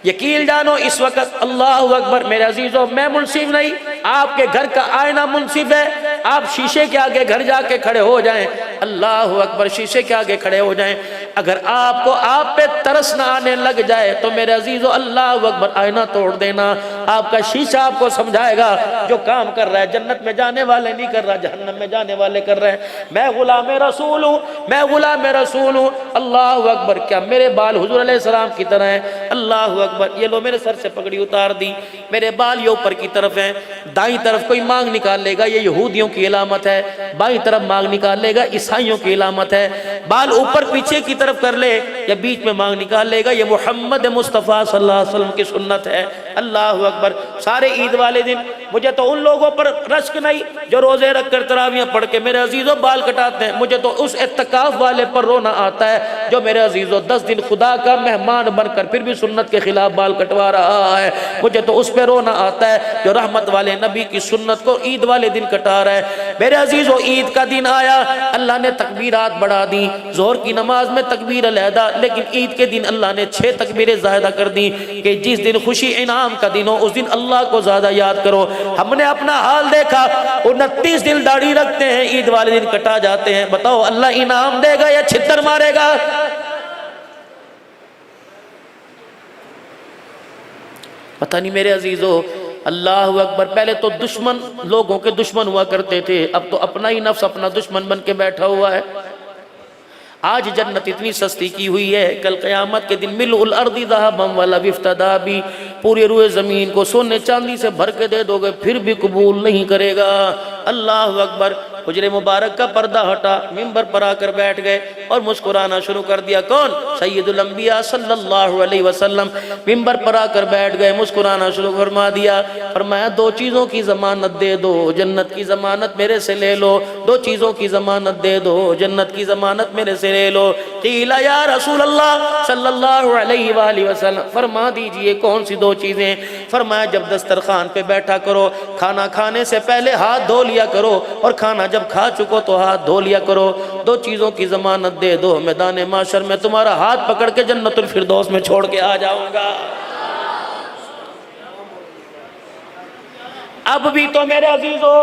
यकीन जानो इस वक्त अल्लाह अकबर मेरे अजीजों, मैं मुनसिफ नहीं, आपके घर का आईना मुनसिफ है। आप शीशे के आगे घर जाके खड़े हो जाएं, अल्लाह अकबर, शीशे के आगे खड़े हो जाएं। अगर आपको आप पे तरस ना आने लग जाए तो मेरे अजीजों अल्लाह अकबर आईना तोड़ देना। आपका शीशा आपको समझाएगा जो काम कर रहा है जन्नत में जाने वाले नहीं कर रहा, जहन्नम में जाने वाले कर रहे हैं। मैं गुलाम रसूल हूँ, मैं गुलाम रसूल हूँ। अल्लाह अकबर, क्या मेरे बाल हुजूर अलैहिस्सलाम की तरह है? अल्लाह अकबर, ये लो मेरे सर से पगड़ी उतार दी, मेरे बाल ये ऊपर की तरफ है, दाईं तरफ कोई मांग निकाल लेगा ये यहूदियों की इलामत है, बाईं तरफ मांग निकाल लेगा ईसाइयों की इलामत है। बाल ऊपर पीछे की तरफ कर ले या बीच में मांग निकाल लेगा ये मोहम्मद मुस्तफ़ा सल्लल्लाहु अलैहि वसल्लम की सुन्नत है। अल्लाह अकबर। सारे ईद वाले दिन मुझे तो उन लोगों पर रश्क नहीं जो रोजे रख कर तरावियां पढ़ के मेरे अजीजों बाल कटाते हैं, मुझे तो उस इत्तिकाफ वाले पर रोना आता है जो मेरे अजीजों 10 दिन खुदा का मेहमान बनकर फिर भी सुन्नत के खिलाफ बाल कटवा रहा है। मुझे तो उस पर रोना आता है जो रहमत वाले नबी की सुन्नत को ईद वाले दिन कटा रहा है। मेरे अजीजों ईद का दिन आया, अल्लाह ने तकबीरात बढ़ा दी, जोहर की नमाज में तकबीर अलहदा, लेकिन ईद के दिन अल्लाह ने 6 तकबीरें ज़्यादा कर दी कि जिस दिन खुशी इनाम का दिन हो उस दिन अल्लाह को ज्यादा याद करो। हमने अपना हाल देखा, 29 दिन दाढ़ी रखते हैं, ईद वाले दिन कटा जाते हैं। बताओ अल्लाह इनाम देगा या छितर मारेगा? पता नहीं मेरे अजीजों। अल्लाह अकबर। पहले तो दुश्मन लोगों के दुश्मन हुआ करते थे, अब तो अपना ही नफ्स अपना दुश्मन बन के बैठा हुआ है। आज जन्नत इतनी सस्ती की हुई है, कल क़यामत के दिन मिलउल अर्दी ज़हबन वला बिफ्तदा भी, पूरे रुए ज़मीन को सोने चांदी से भर के दे दोगे फिर भी कबूल नहीं करेगा। अल्लाह अकबर। हुजरे मुबारक का पर्दा हटा, मिंबर पर आकर बैठ गए और मुस्कुराना शुरू कर दिया। कौन? सैयदुल अंबिया सल्लल्लाहु अलैहि वसल्लम मिंबर पर आकर बैठ गए, मुस्कुराना शुरू फरमा दिया। फरमाया दो चीज़ों की ज़मानत दे दो, जन्नत की ज़मानत मेरे से ले लो। दो चीज़ों की ज़मानत दे दो, जन्नत की ज़मानत मेरे से ले लो। क़ीला या रसूल अल्लाह सल्लल्लाहु अलैहि वसल्लम, फरमा दीजिए कौन सी दो चीज़ें? फरमाया जब दस्तरखान पे बैठा करो, खाना खाने से पहले हाथ धो लिया करो और खाना जब खा चुको तो हाथ धो लिया करो। दो चीज़ों की ज़मानत दे दो, मैदान माशर में तुम्हारा हाथ पकड़ के जन्नतुल फिरदौस में छोड़ के आ जाऊंगा। अब भी तो मेरे अजीजों,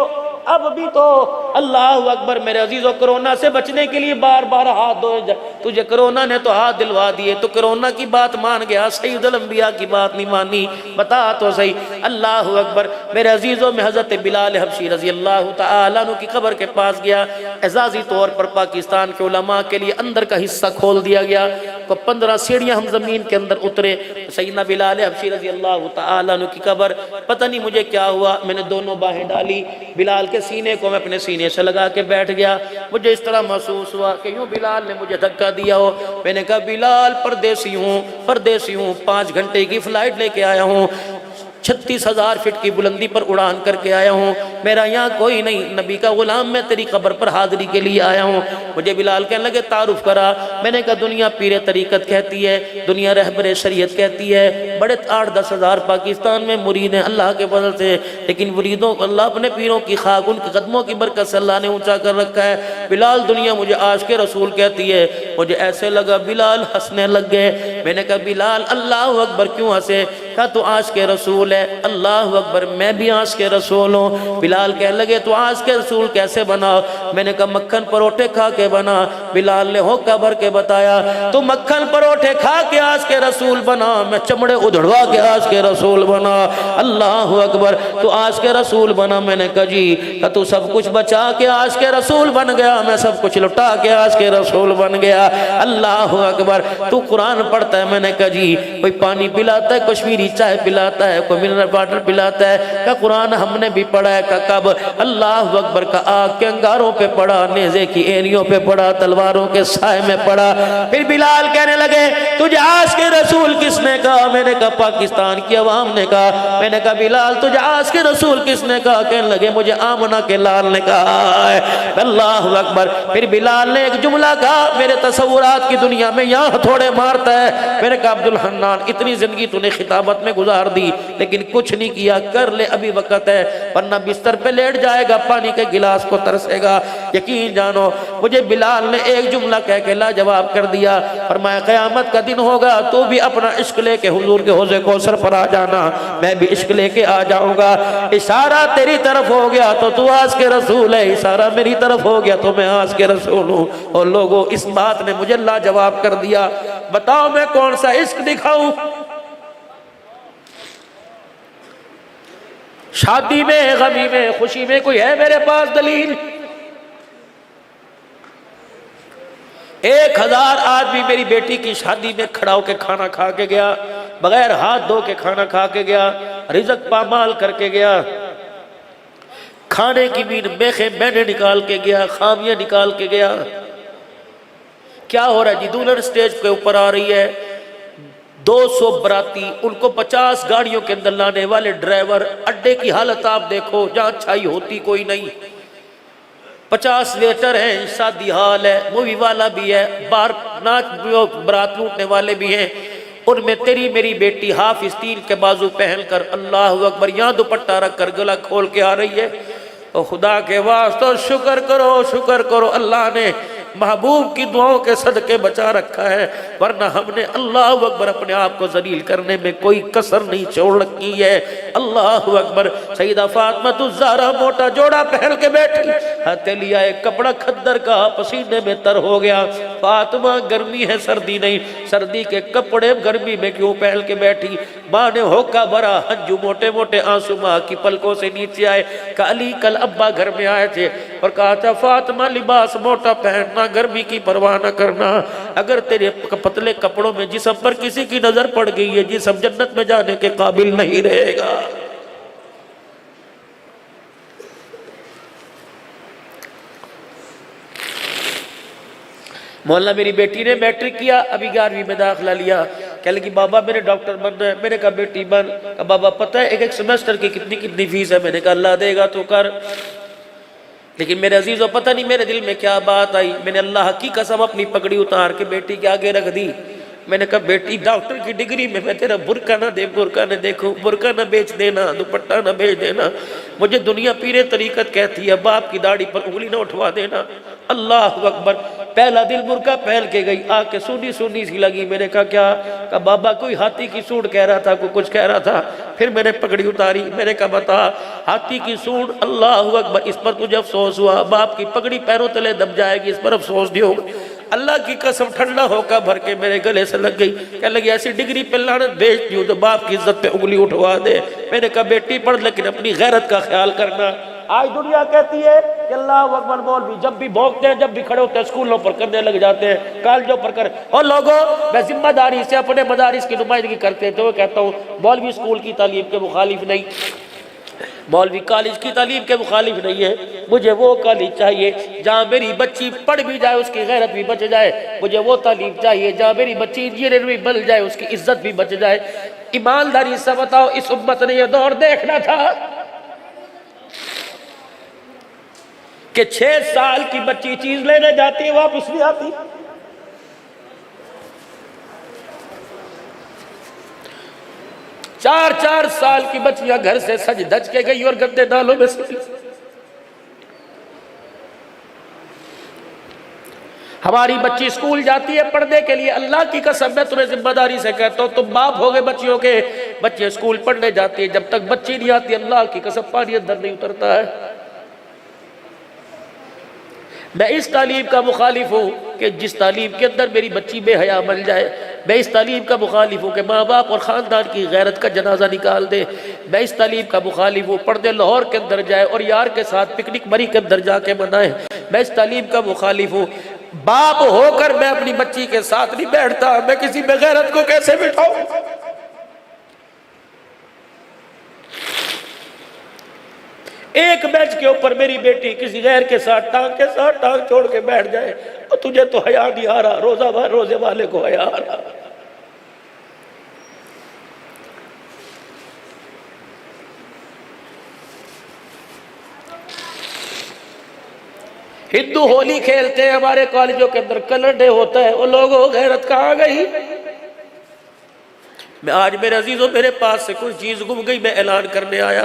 अब भी तो अल्लाह अकबर मेरे अजीजों, कोरोना से बचने के लिए बार बार हाथ धो। तुझे कोरोना ने तो हाथ दिलवा दिए, तो कोरोना की बात मान गया, सैयदुल अंबिया की बात नहीं मानी। बता तो सही। अल्लाह अकबर मेरे अजीजों में हज़रत बिलाल हबशी रजी अल्लाह तआला अन्हु की कब्र के पास गया। एजाजी तौर पर पाकिस्तान के उलमा के लिए अंदर का हिस्सा खोल दिया गया। तो 15 सीढ़ियाँ हम जमीन के अंदर उतरे। सैयदना बिलाल हबशी रजी अल्लाह तआला अन्हु की कब्र, पता नहीं मुझे क्या हुआ, मैंने दोनों बाहें डाली, बिलाल के सीने को मैं अपने सीने से लगा के बैठ गया। मुझे इस तरह महसूस हुआ कि यूं बिलाल ने मुझे धक्का दिया हो। मैंने कहा बिलाल परदेसी हूँ, 5 घंटे की फ्लाइट लेके आया हूँ, 36,000 फीट की बुलंदी पर उड़ान करके आया हूँ, मेरा यहाँ कोई नहीं, नबी का गुलाम मैं तेरी कब्र पर हाजिरी के लिए आया हूँ। मुझे बिलाल कहने लगे तारुफ करा। मैंने कहा दुनिया पीरे तरीकत कहती है, दुनिया रहबरे शरीयत कहती है, बड़े 8-10 हज़ार पाकिस्तान में मुरीद हैं अल्लाह के फजल से, लेकिन मुरीदों को अल्लाह अपने पीरों की खाक उनके कदमों की बरकत से अल्लाह ने ऊँचा कर रखा है। बिलाल दुनिया मुझे आशिक़ रसूल कहती है। मुझे ऐसे लगा बिलाल हंसने लग गए। मैंने कहा बिलाल अल्लाह अकबर क्यों हंसे? कहा तू आशिक़ रसूल है। अल्लाह अकबर मैं भी आशिक़ रसूल हूँ। बिलाल कहने लगे तो आशिक़ रसूल कैसे बना? मैंने कहा मक्खन परोठे खा के बना। बिलाल ने होका भर के बताया तो मक्खन परोठे खा के आशिक़ रसूल बना, मैं चमड़े उधड़वा के आशिक़ रसूल बना। अल्लाह अकबर तू आशिक़ रसूल बना। मैंने कहा जी। कहा तू सब कुछ बचा के आशिक़ रसूल बन गया, मैं सब कुछ लुटा के आशिक़ रसूल बन गया। अल्लाह अकबर तू कुरान पढ़ता है? मैंने कहा जी। कोई पानी पिलाता है, कश्मीरी चाय पिलाता है, कोई मिनरल वाटर पिलाता है। का कुरान हमने भी पढ़ा है। का कब? अल्लाह अकबर का आग के अंगारों पे पढ़ा, नेज़े की एरियों पे पढ़ा, तलवारों के साए में पढ़ा। फिर बिलाल कहने लगे तुझे आशिक़ रसूल किसने कहा? मैंने कहा पाकिस्तान की अवाम ने कहा। मैंने कहा बिलाल तुझे आशिक़ रसूल किसने कहा? कहने लगे मुझे आमना के लाल ने कहा है। अल्लाह अकबर। फिर बिलाल ने एक जुमला कहा, मेरे तसव्वुरात की दुनिया में यहाँ थोड़े मारता है। मैंने कहा अब्दुल हन्नान इतनी जिंदगी तूने खिताबत में गुजार दी लेकिन कुछ नहीं किया, कर ले अभी वक्त है, वरना बिस्तर पे लेट जाएगा, पानी के गिलास को तरसेगा। यकीन जानो मुझे बिलाल ने एक जुमला कह के लाजवाब कर दिया। फरमाया क़यामत का दिन होगा तू भी अपना इश्क लेके हुजूर के हौज़े कौसर पर आ जाना, मैं भी इश्क लेके आ जाऊंगा। इशारा तेरी तरफ हो गया तो तू आशिक़ रसूल है, इशारा मेरी तरफ हो गया तो मैं आशिक़ रसूल हूँ। और लोगों इस बात ने मुझे लाजवाब कर दिया। बताओ मैं कौन सा इश्क दिखाऊं? शादी में, गमी में, खुशी में कोई है मेरे पास दलील? 1000 आदमी मेरी बेटी की शादी में खड़ा होकर खाना खा के गया, बगैर हाथ धो के खाना खा के गया, रिज़्क़ पामाल करके गया, खाने की भी मेखे मैंने निकाल के गया, खामियां निकाल के गया। क्या हो रहा है जी? दुल्हन स्टेज के ऊपर आ रही है, 200 बराती, उनको 50 गाड़ियों के अंदर लाने वाले ड्राइवर, अड्डे की हालत आप देखो, जहाँ अच्छाई होती कोई नहीं। 50 वेटर हैं, शादी हाल है, मूवी वाला भी है, बार नाच बरात लूटने वाले भी हैं। उनमें तेरी मेरी बेटी हाफ स्टील के बाजू पहनकर अल्लाह अकबर यहाँ दुपट्टा रख कर गला खोल के आ रही है। तो खुदा के वास्ते शुक्र करो अल्लाह ने महबूब की दुआओं के सदके बचा रखा है, वरना हमने अल्लाह अकबर अपने आप को जलील करने में कोई कसर नहीं छोड़ रखी है। अल्लाह अकबर। सईदा फातिमा ज़हरा मोटा जोड़ा पहन के बैठी, हाथे लिया एक कपड़ा खद्दर का, पसीने में तर हो गया। फातिमा गर्मी है सर्दी नहीं, सर्दी के कपड़े गर्मी में क्यों पहन के बैठी? माँ ने होका भरा, हंजू मोटे मोटे आंसू माँ की पलकों से नीचे आए। काली कल अब्बा घर में आए थे और कहा था फातिमा लिबास मोटा पहनना, गर्मी की परवाह न करना, अगर तेरे पतले कपड़ों में जिस्म पर किसी की नजर पड़ गई है, जिस्म जन्नत में जाने के काबिल नहीं रहेगा। मोहल्ला मेरी बेटी ने मैट्रिक किया, अभी 11वीं में दाखिला लिया। कह लगी बाबा मेरे डॉक्टर बनना है। मैंने कहा बेटी बन। कहा बाबा पता है एक सेमेस्टर की कितनी कितनी फीस है? मैंने कहा अल्लाह देगा तो कर। लेकिन मेरे अजीजों पता नहीं मेरे दिल में क्या बात आई, मैंने अल्लाह की कसम अपनी पगड़ी उतार के बेटी के आगे रख दी। मैंने कहा बेटी डॉक्टर की डिग्री में मैं तेरा बुरका ना दे, बुरका न देखो, बुरका न बेच देना, दुपट्टा न बेच देना। मुझे दुनिया पीरे तरीकत कहती है बाप की दाढ़ी पर उंगली ना उठवा देना। अल्लाह अकबर। पहला दिल बुरका पहन के गई, आके सुनी सुनी सी लगी। मैंने कहा क्या? कहा बाबा कोई हाथी की सूंड कह रहा था, कोई कुछ कह रहा था। फिर मैंने पगड़ी उतारी। मैंने कहा बता हाथी की सूंड, अल्लाह अकबर, इस पर तुझे अफसोस हुआ? बाप की पगड़ी पैरों तले दब जाएगी, इस पर अफसोस नहीं होगा। अल्लाह की कसम ठंडा होकर भर के मेरे गले से लग गई। कह लगी ऐसी डिग्री पे लानत भेजती हूँ तो बाप की इज्जत पे उंगली उठवा दे। मैंने कहा बेटी पढ़ लेकिन अपनी गैरत का ख्याल करना। आज दुनिया कहती है कि अल्लाह अकबर मौलवी जब भी भोंकते हैं, जब भी खड़े होते हैं स्कूलों पर करने लग जाते हैं, कॉलेजों पर कर। और लोगों मैं जिम्मेदारी से अपने मदारिस की नुमाइंदगी करते हैं तो कहता हूँ मौलवी स्कूल की तालीम के मुखालिफ नहीं, मौलवी कॉलेज की तालीम के मुखालिफ नहीं है। मुझे वो कॉलेज चाहिए जहाँ मेरी बच्ची पढ़ भी जाए, उसकी गैरत भी बच जाए। मुझे वो तालीम चाहिए जहाँ मेरी बच्ची इंजीनियर भी बन जाए, उसकी इज्जत भी बच जाए। ईमानदारी से बताओ इस उम्मत ने यह दौर देखना था कि 6 साल की बच्ची चीज लेने जाती है वापस नहीं आती। चार साल की बच्चियां घर से सज धज के गई और गंदे नालों में से। हमारी बच्ची स्कूल जाती है पढ़ने के लिए, अल्लाह की कसम मैं तुम्हें जिम्मेदारी से कहता हूं, तुम बाप हो गए बच्चियों के। बच्चे स्कूल पढ़ने जाती है, जब तक बच्ची नहीं आती अल्लाह की कसम पानी अंदर नहीं उतरता है। मैं इस तालीम का मुखालिफ हूँ कि जिस तालीम के अंदर मेरी बच्ची बेहया बन जाए। मैं इस तालीम का मुखालिफ हूँ कि माँ बाप और ख़ानदान की गैरत का जनाजा निकाल दे। मैं इस तालीम का मुखालिफ हूँ पर्दे लाहौर के अंदर जाए और यार के साथ पिकनिक मरी के अंदर जाके मनाए। मैं इस तालीम का मुखालिफ हूँ। बाप होकर मैं अपनी बच्ची के साथ नहीं बैठता, मैं किसी बेगैरत को कैसे बिठाऊं? एक बेंच के ऊपर मेरी बेटी किसी गैर के साथ टांग छोड़ के बैठ जाए और तुझे तो हया नहीं आ रहा, रोजे वाले को हया आ रहा। हिंदू होली खेलते हैं, हमारे कॉलेजों के अंदर कलर डे होता है, वो लोगों गैरत कहाँ गई? मैं आज मेरे अजीजों मेरे पास से कोई चीज गुम गई, मैं ऐलान करने आया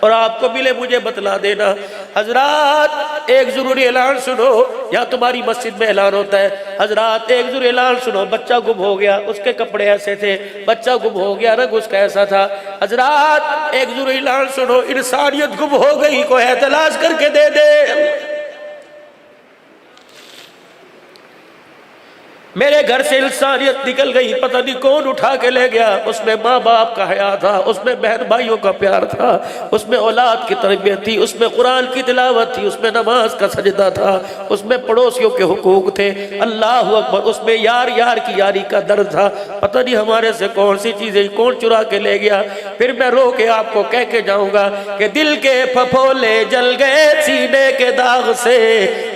और आपको मिले मुझे बतला देना। हजरात एक जरूरी ऐलान सुनो, या तुम्हारी मस्जिद में ऐलान होता है। हजरात एक जरूरी ऐलान सुनो, बच्चा गुम हो गया, उसके कपड़े ऐसे थे, बच्चा गुम हो गया, रंग उसका ऐसा था। हजरात एक जरूरी ऐलान सुनो, इंसानियत गुम हो गई, कोई है तलाश करके दे दे। मेरे घर से इंसानियत निकल गई, पता नहीं कौन उठा के ले गया। उसमें माँ बाप का हया था, उसमें बहन भाइयों का प्यार था, उसमें औलाद की तरबियत थी, उसमें कुरान की तिलावत थी, उसमें नमाज का सजदा था, उसमें पड़ोसियों के हुकूक थे। अल्लाह अकबर, उसमें यार यार की यारी का दर्द था। पता नहीं हमारे से कौन सी चीजें कौन चुरा के ले गया। फिर मैं रो के आपको कह के जाऊंगा कि दिल के फफोले जल गए सीने के दाग से,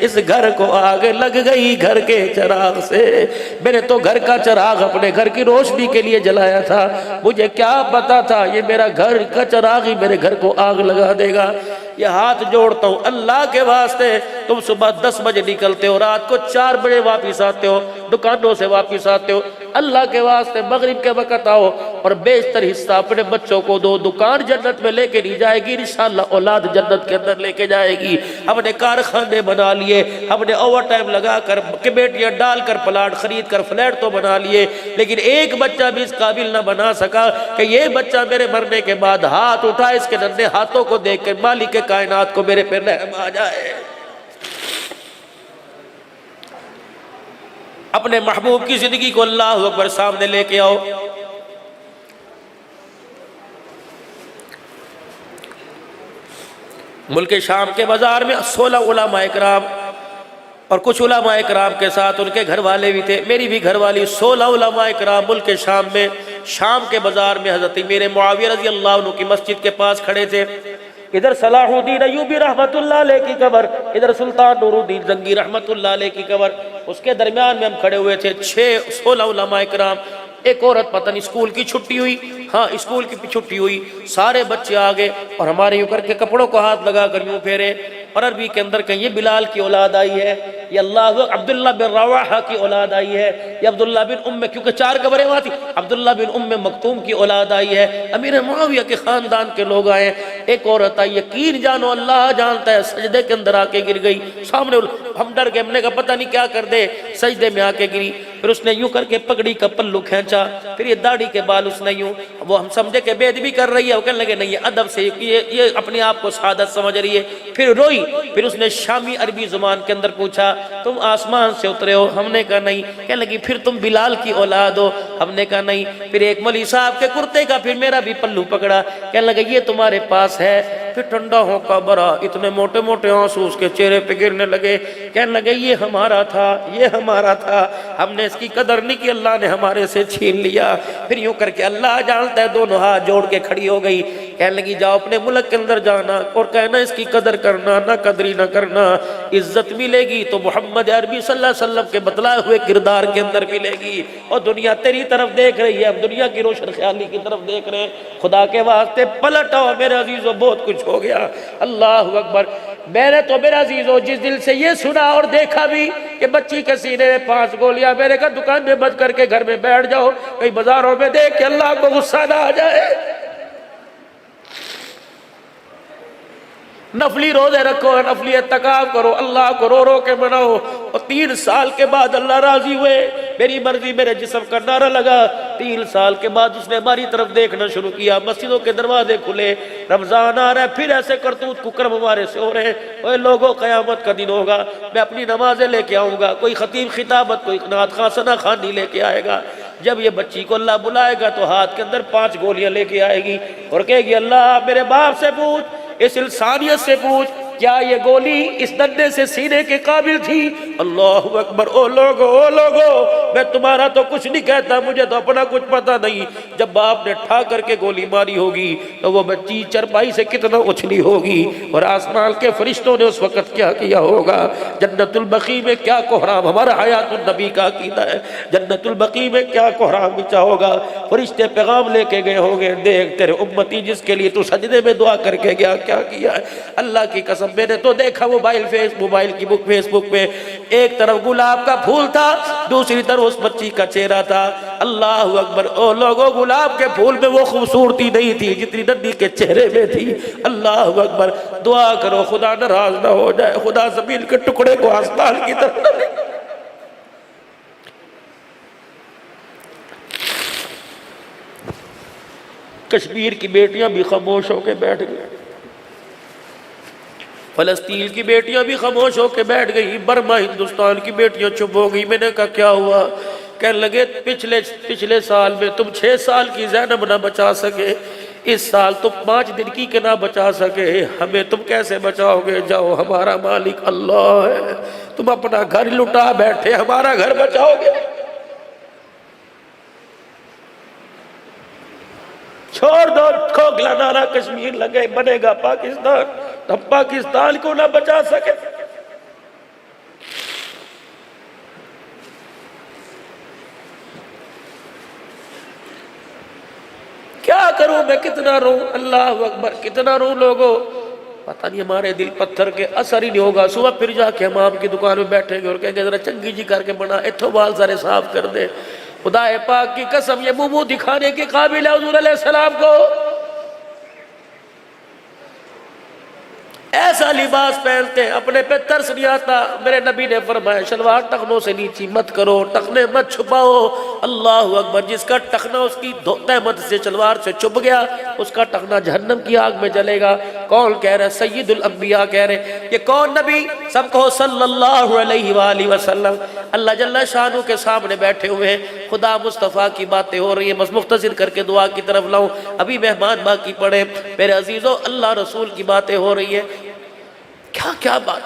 इस घर को आग लग गई घर के चिराग से। मैंने तो घर का चिराग अपने घर की रोशनी के लिए जलाया था, मुझे क्या पता था ये मेरा घर का चिराग ही मेरे घर को आग लगा देगा। ये हाथ जोड़ता हूँ अल्लाह के वास्ते, तुम सुबह 10 बजे निकलते हो, रात को 4 बजे वापिस आते हो, दुकानों से वापिस आते हो, अल्लाह के वास्ते मगरिब के वक्त आओ और बेशतर हिस्सा अपने बच्चों को दो। दुकान जन्नत में लेके नहीं जाएगी, इंशाअल्लाह औलाद जन्नत के अंदर लेके जाएगी। हमने कारखाने बना लिए, हमने ओवर टाइम लगा कर कमेटियां डालकर प्लाट खरीद कर फ्लैट तो बना लिए, लेकिन एक बच्चा भी इस काबिल ना बना सका कि ये बच्चा मेरे मरने के बाद हाथ उठा, इसके नन्हे हाथों को देख कर मालिक के कायनात को मेरे पे रहम आ जाए। अपने महबूब की जिंदगी को अल्लाह अकबर सामने लेके आओ। मुल्क शाम के बाजार में 16 उलमाए किराम और कुछ उलमाए किराम के साथ उनके घर वाले भी थे, मेरी भी घर वाली, 16 उलमाए किराम मुल्क शाम में, शाम के बाजार में हजरत मेरे मुआविया रज़ी अल्लाह अन्हु की मस्जिद के पास खड़े थे। इधर सलाहुद्दीन अय्यूबी रहमतुल्लाह अलैह की कब्र, इधर सुल्तान नूरुद्दीन जंगी रहमतुल्लाह अलैह की कब्र। उसके दरमियान में हम खड़े हुए थे, 16 उलमा इकराम। एक औरत पता नहीं स्कूल की छुट्टी हुई, हाँ स्कूल की छुट्टी हुई, सारे बच्चे आ गए और हमारे यूं करके कपड़ों को हाथ लगा कर यूं फेरे, और अरबी के अंदर कहीं ये बिलाल की औलाद आई है, ये अब्दुल्ला बिन रवाहा की औलाद आई है, ये अब्दुल्ला बिन उम्मे, क्योंकि 4 कब्रें वहाँ थी, अब्दुल्ला बिन उम्मे मक्तूम की औलाद आई है, अमीर मुआविया के खानदान के लोग आए। एक औरत आई, यकीन जानो अल्लाह जानता है, सजदे के अंदर आके गिर गई सामने। हम डर गए, हमने कहा पता नहीं क्या कर दे, सजदे में आके गिरी। फिर उसने यूं करके पगड़ी का पल्लू खींचा, फिर ये दाढ़ी के बाल उसने यूं, वो हम समझे कि बेदबी कर रही है, वो कहने लगे नहीं ये अदब से, ये अपने आप को सादत समझ रही है। फिर रोई, फिर उसने शामी अरबी जुबान के अंदर पूछा तुम आसमान से उतरे हो? हमने कहा नहीं। कहने लगी फिर तुम बिलाल की औलाद हो? हमने कहा नहीं। फिर एक मौलवी साहब के कुर्ते का फिर मेरा भी पल्लू पकड़ा, कहने लगे ये तुम्हारे पास है? फिर ठंडा होकर बरा, इतने मोटे मोटे आंसू उसके चेहरे पे गिरने लगे। कहने लगे ये हमारा था, ये हमारा था, हमने इसकी कदर नहीं की, अल्लाह ने हमारे से छीन लिया। फिर यूं करके अल्लाह जानता है दोनों हाथ जोड़ के खड़ी हो गई। कहने लगी जाओ अपने मुल्क के अंदर जाना और कहना इसकी कदर करना, ना कदरी ना करना, इज्जत मिलेगी तो मोहम्मद अरबी सल्लल्लाहु अलैहि वसल्लम के बतलाए हुए किरदार के अंदर मिलेगी। और दुनिया तेरी तरफ देख रही है, अब दुनिया की रोशन ख्याली की तरफ देख रहे हैं। खुदा के वास्ते पलट आओ मेरे अजीजों, बहुत कुछ हो गया। अल्लाह अकबर। मैंने तो मेरे अजीजों जिस दिल से ये सुना और देखा भी कि बच्ची के सीने में 5 गोलियां, मैंने कहा दुकान में बंद करके घर में बैठ जाओ, कहीं बाजारों में देख के अल्लाह को गुस्सा ना आ जाए। नफली रोजे रखो, नफली इत्तिकाफ करो, अल्लाह को रो रो के मनाओ। और 3 साल के बाद अल्लाह राजी हुए, मेरी मर्जी मेरे जिस्म का नारा लगा। 3 साल के बाद उसने हमारी तरफ देखना शुरू किया, मस्जिदों के दरवाजे खुले, रमजान आ रहा है, फिर ऐसे करतूत कुकर्म हमारे से हो रहे हैं। ओए लोगों क़यामत का दिन होगा, मैं अपनी नमाजें लेके आऊँगा, कोई खतीब खिताबत, कोई नात खां सना खानी लेके आएगा। जब ये बच्ची को अल्लाह बुलाएगा तो हाथ के अंदर 5 गोलियां लेके आएगी और कहेगी अल्लाह मेरे बाप से पूछ, इस इंसानियत से पूछ, क्या ये गोली इस दंडे से सीने के काबिल थी? अल्लाह अकबर। ओ लोगो, मैं तुम्हारा तो कुछ नहीं कहता, मुझे तो अपना कुछ पता नहीं। जब बाप ने ठा करके गोली मारी होगी तो वो बच्ची चरपाई से कितना उछली होगी और आसमान के फरिश्तों ने उस वक्त क्या किया होगा। जन्नतुल बकी में क्या कोहराम, हमारा हयातुन नबी का अकीदा है, जन्नतुल बकी में क्या कोहराम बिछा होगा। फरिश्ते पैगाम लेके गए होंगे, देख तेरे उम्मती जिसके लिए तू सजदे में दुआ करके गया क्या किया है। अल्लाह की कसम मैंने तो देखा मोबाइल की बुक फेसबुक पे, एक तरफ गुलाब का फूल था, दूसरी तरफ उस बच्ची का चेहरा था। अल्लाह अकबर। ओ लोगों, गुलाब के फूल में वो खूबसूरती नहीं थी जितनी नबी के चेहरे में थी। अल्लाह अकबर। दुआ करो खुदा नाराज ना हो जाए, खुदा जमीन के टुकड़े को आसमान की तरफ न ले। कश्मीर की बेटियां भी खामोश होकर बैठ गई, फलस्तीन की बेटियां भी खामोश होकर बैठ गई, बर्मा हिंदुस्तान की बेटियां चुप हो गई। मैंने कहा क्या हुआ? कहने लगे पिछले साल में तुम 6 साल की ज़ैनब ना बचा सके, इस साल तुम 5 दिन की के ना बचा सके, हमें तुम कैसे बचाओगे? जाओ, हमारा मालिक अल्लाह है, तुम अपना घर लुटा बैठे, हमारा घर बचाओगे? छोड़ दो, खोखला नारा कश्मीर लगे, बनेगा पाकिस्तान, तब पाकिस्तान को ना बचा सके। क्या करूं मैं, कितना रो, अल्लाह अकबर, कितना रो लोगों। पता नहीं हमारे दिल पत्थर के असर ही नहीं होगा। सुबह फिर जाके हम आपकी दुकान में बैठेंगे और कहेंगे जरा चंगी जी करके बना, इथों बाल सारे साफ कर दे। खुदा पाक की कसम, ये मुंह दिखाने के काबिल है हुजूर अलैहि सलाम को। ऐसा लिबास पहनते हैं, अपने पे तरस नहीं आता। मेरे नबी ने फरमाया शलवार टखनों से नीची मत करो, टखने मत छुपाओ। अल्लाह अकबर। जिसका टखना उसकी तहमत से शलवार से चुभ गया, उसका टखना जहन्नम की आग में जलेगा। कौन कह रहा है? सय्यदुल अंबिया कह रहे। ये कौन नबी? सब कहो सल्लल्लाहु अलैहि वसल्लम। अल्लाह जल्ला शानू के सामने बैठे हुए हैं, खुदा मुस्तफ़ा की बातें हो रही है। बस मुख्तसर करके दुआ की तरफ लाऊं, अभी मेहमान बाकी पड़े। मेरे अजीजों, अल्लाह रसूल की बातें हो रही है। क्या बात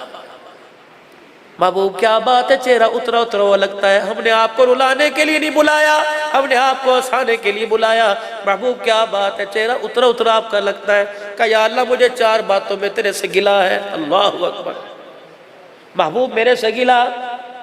महबूब, क्या बात है? चेहरा उतरा हुआ लगता है। हमने आपको रुलाने के लिए नहीं बुलाया, हमने आपको हंसाने के लिए बुलाया। महबूब क्या बात है? चेहरा उतरा आपका लगता है। कहा या अल्लाह, मुझे 4 बातों में तेरे से गिला है। अल्लाह अकबर। महबूब मेरे से गिला?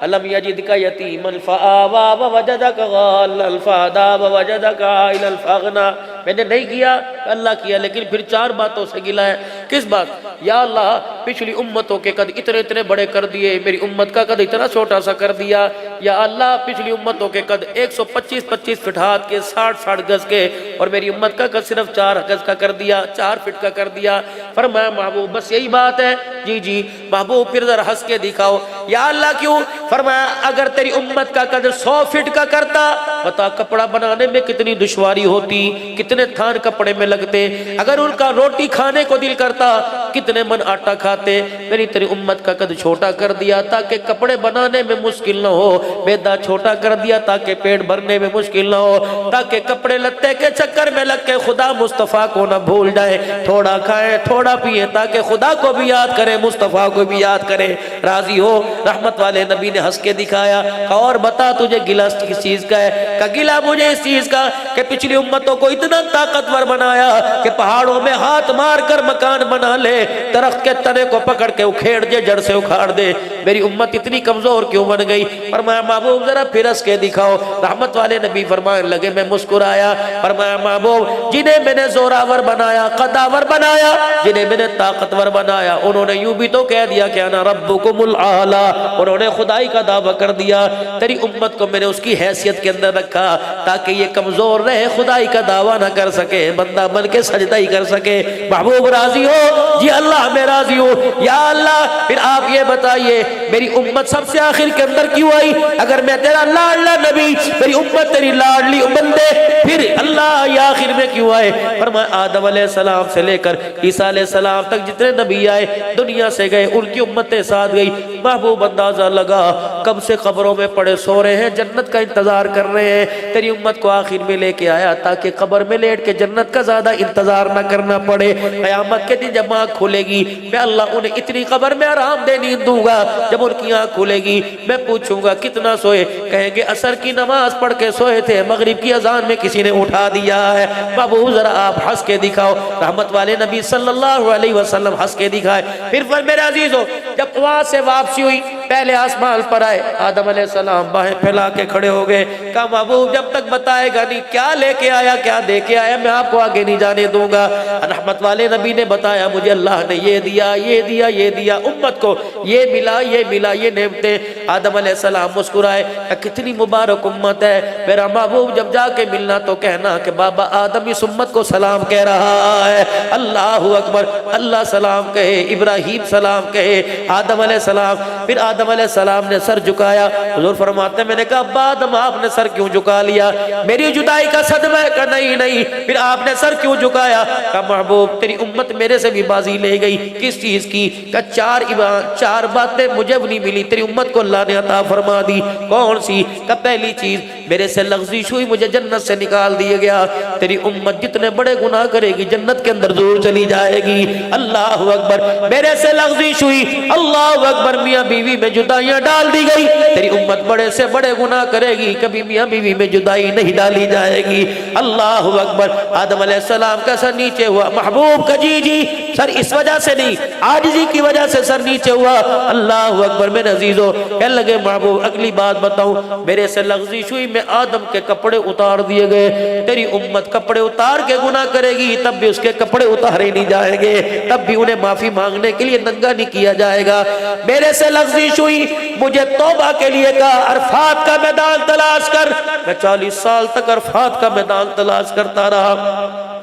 अलम यजिदका यतीमन फआवा व वजदका गाल्लन फहदा व वजदका आइलन फअगना। मैंने नहीं किया, अल्लाह किया, लेकिन फिर चार बातों से गिला है। किस बात? या अल्लाह पिछली उम्मतों के कद इतने इतने बड़े कर दिए, मेरी उम्मत का कद इतना छोटा सा कर दिया। या अल्लाह पिछली उम्मतों के कद 125-25 फीट हाथ के 60-60 गज के, और मेरी उम्मत का कद सिर्फ 4 गज का कर दिया, 4 फीट का कर दिया। फरमाया महबूब बस यही बात है? जी जी। महबूब फिर जरा हंस के दिखाओ। या अल्लाह क्यों? फरमाया अगर तेरी उम्मत का कद 100 फीट का करता, बता कपड़ा बनाने में कितनी दुश्वारी होती, कितने थान कपड़े में लगते। अगर उनका रोटी खाने को दिल करता, कितने मन आटा खाते। मेरी तेरी उम्मत का कद छोटा कर दिया ताकि कपड़े बनाने में मुश्किल न हो, मैदा छोटा कर दिया ताकि पेट भरने में मुश्किल न हो, ताकि कपड़े लत्ते के चक्कर में लग के खुदा मुस्तफ़ा को न भूल जाए। थोड़ा खाए थोड़ा पिए ताकि खुदा को भी याद करे, मुस्तफ़ा को भी याद करे। राजी हो? रहमत वाले नबी ने हंस के दिखाया। और बता तुझे गिला किस चीज का है? का गिला मुझे इस चीज का कि पिछली उम्मतों को इतना ताकतवर बनाया कि पहाड़ों में हाथ मार कर मकान बना ले, दरख्त के तने को पकड़ के उखेड़ दे, जड़ से उखाड़ दे। मेरी उम्मत इतनी कमजोर क्यों बन गई? फरमाया महबूब जरा फिर हंस के दिखाओ। रहमत वाले नबी फरमाने लगे, मैं मुस्कुराया। फरमाया महबूब जिन्हें मैंने जोरावर बनाया, कदावर बनाया, जिन्हें मैंने ताकतवर बनाया, उन्होंने यूं भी तो कह दिया कि अना रब्बुकुमुल आला, उन्होंने खुदाई का दावा कर दिया। तेरी उम्मत को मैंने उसकी हैसियत के अंदर रखा ताकि ये कमजोर रहे, खुदाई का दावा ना कर सके, बंदा बन के सजदा ही कर सके। महबूब राजी हो? जी अल्लाह मैं राजी हूँ। या अल्लाह फिर आप ये बताइए मेरी उम्मत सबसे आखिर के अंदर क्यों आई? अगर मैं तेरा लाडला नबी, मेरी उम्मत तेरी लाडली बंदे, फिर अल्लाह ये आखिर में क्यों आए? फरमाया आदम अलैहिस्सलाम से लेकर ईसा अलैहिस्सलाम तक जितने नबी आए दुनिया से गए, उनकी उम्मतें साथ गई। महबूब अंदाजा लगा कब से कब्रों में पड़े सो रहे हैं, जन्नत का इंतजार कर रहे हैं। तेरी उम्मत को आखिर में लेके आया ताकि कब्र में लेट के जन्नत का ज्यादा इंतजार न करना पड़े। क़यामत के दिन जब आँख खुलेगी, मैं अल्लाह उन्हें इतनी कब्र में आराम दे नींद दूंगा। जब उनकी आँख खुलेगी मैं पूछूंगा कितना सोए, कहेंगे असर की नमाज पढ़ के सोए थे, मगरिब की अजान में किसी ने उठा दिया है। बाबू जरा आप हंस के दिखाओ। रहमत वाले नबी सल्लल्लाहु अलैहि वसल्लम हंस के दिखाए। फिर मेरे अजीजों जब वहां से वापसी हुई, पहले आसमान पर आए, आदम अलैहिस्सलाम बाहें फैला के खड़े हो गए। कहा महबूब जब तक बताएगा नहीं क्या लेके आया, क्या दे के आया, मैं आपको आगे नहीं जाने दूंगा। रहमत वाले नबी ने बताया मुझे अल्लाह ने ये दिया, ये दिया, ये दिया, उम्मत को ये मिला, ये मिला, ये नेमतें। आदम अलैहिस्सलाम मुस्कुराए, कितनी मुबारक उम्मत है। मेरा महबूब जब जाके मिलना तो कहना कि बाबा आदम इस उम्मत को सलाम कह रहा है। अल्लाहु अकबर। अल्लाह सलाम कहे, इब्राहिम सलाम कहे, आदम अलैहिस्सलाम। फिर आदम अलैहिस्सलाम ने सर झुकाया। हुजूर फरमाते मैंने कहा अब्बा आदम आपने सर क्यों झुका लिया? मेरी जुदाई का सदमा है? का नहीं नहीं। फिर आपने सर क्यों झुकाया? का महबूब तेरी उम्मत मेरे से भी बाजी ले गई। किस चीज की? का चार बातें मुझे नहीं मिली, तेरी उम्मत को अल्लाह ने अता फरमा दी। कौन सी? का पहली चीज मेरे से लग़्ज़िश हुई, मुझे जन्नत से निकाल दिया गया। तेरी उम्मत जितने बड़े गुनाह करेगी जन्नत के अंदर जरूर चली जाएगी। अल्लाह अकबर। मेरे से लग़्ज़िश हुई, अल्लाह अकबर, मियाँ बीवी में जुदाइयाँ डाल दी गई। तेरी उम्मत बड़े से बड़े गुनाह करेगी, कभी मियाँ बीवी में जुदाई नहीं डाली जाएगी। अल्लाह अकबर। आदम अलैहिस्सलाम का सर नीचे हुआ। महबूब का जी जी सर इस वजह से नहीं, आजिज़ी की वजह से सर नीचे हुआ। अल्लाह अकबर। मेरे अजीजों कहने लगे महबूब अगली बात बताऊं, मेरे से लग़्ज़िश हुई, मैं आदम के कपड़े उतार दिए गए। तेरी उम्मत कपड़े उतार के गुनाह करेगी तब भी उसके कपड़े उतारे नहीं जाएंगे, तब भी उन्हें माफी मांगने के लिए नंगा नहीं किया जाएगा। मेरे से लग़्ज़िश हुई, मुझे तौबा के लिए कहा अरफात का मैदान तलाश कर। मैं 40 साल तक अरफात का मैदान तलाश करता रहा,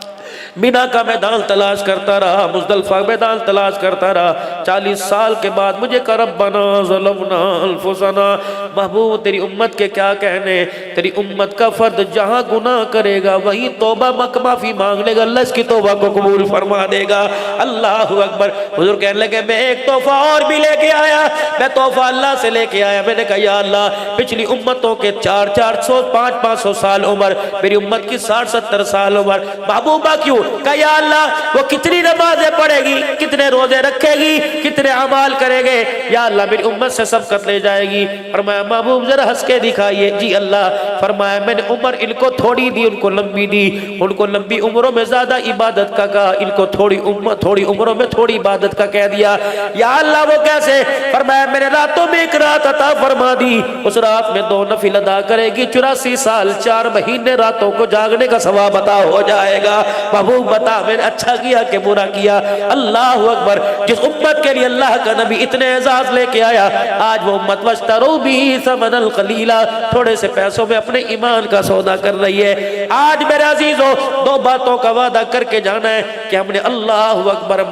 मिना का मैदान तलाश करता रहा, मुज़दलिफ़ा मैदान तलाश करता रहा। 40 साल के बाद मुझे कर रब्बना ज़लमना अनफुसना। महबूब तेरी उम्मत के क्या कहने, तेरी उम्मत का फर्द जहाँ गुनाह करेगा वहीं तौबा माफी मांग लेगा, अल्लाह इसकी तौबा को कबूल फरमा देगा। अल्लाह अकबर। हुज़ूर कहने लगे मैं एक तोहफा और भी लेके आया। मैं तोहफा अल्लाह से लेके आया। मैंने कहा या अल्लाह पिछली उम्मतों के 400-400 500 साल उम्र, मेरी उम्मत की 60-70 साल उम्र। महबूबा क्यों? कहा या अल्लाह वो कितनी नमाजें पढ़ेगी, कितने रोजे रखेगी, कितने अमाल करेंगे, या अल्लाह मेरी उम्मत से सबकत ले जाएगी। फरमाया महबूब जरा हंस के दिखाइए। जी अल्लाह। फरमाया मैंने उम्र इनको थोड़ी दी, उनको लंबी दी, उनको लंबी उम्रों में ज्यादा इबादत का कहा, इनको थोड़ी उम्रों में थोड़ी इबादत का कह दिया। या अल्लाह वो कैसे? फरमाया मैंने रातों में एक रात अता फरमा दी, उस रात में 2 नफिल अदा करेगी, 84 साल 4 महीने रातों को जागने का सवाब अता हो जाएगा। महबूब बता मैंने अच्छा किया कि बुरा किया? अल्लाह अकबर। जिस उम्मत के लिए अल्लाह का नबी इतने एजाज लेके आया, आज वो उम्मत वश्तरू भी समनल कलीला, थोड़े से पैसों में अपने ईमान का सौदा कर रही है। आज मेरे अजीजों 2 बातों का वादा करके जाना है कि हमने अल्लाह अकबर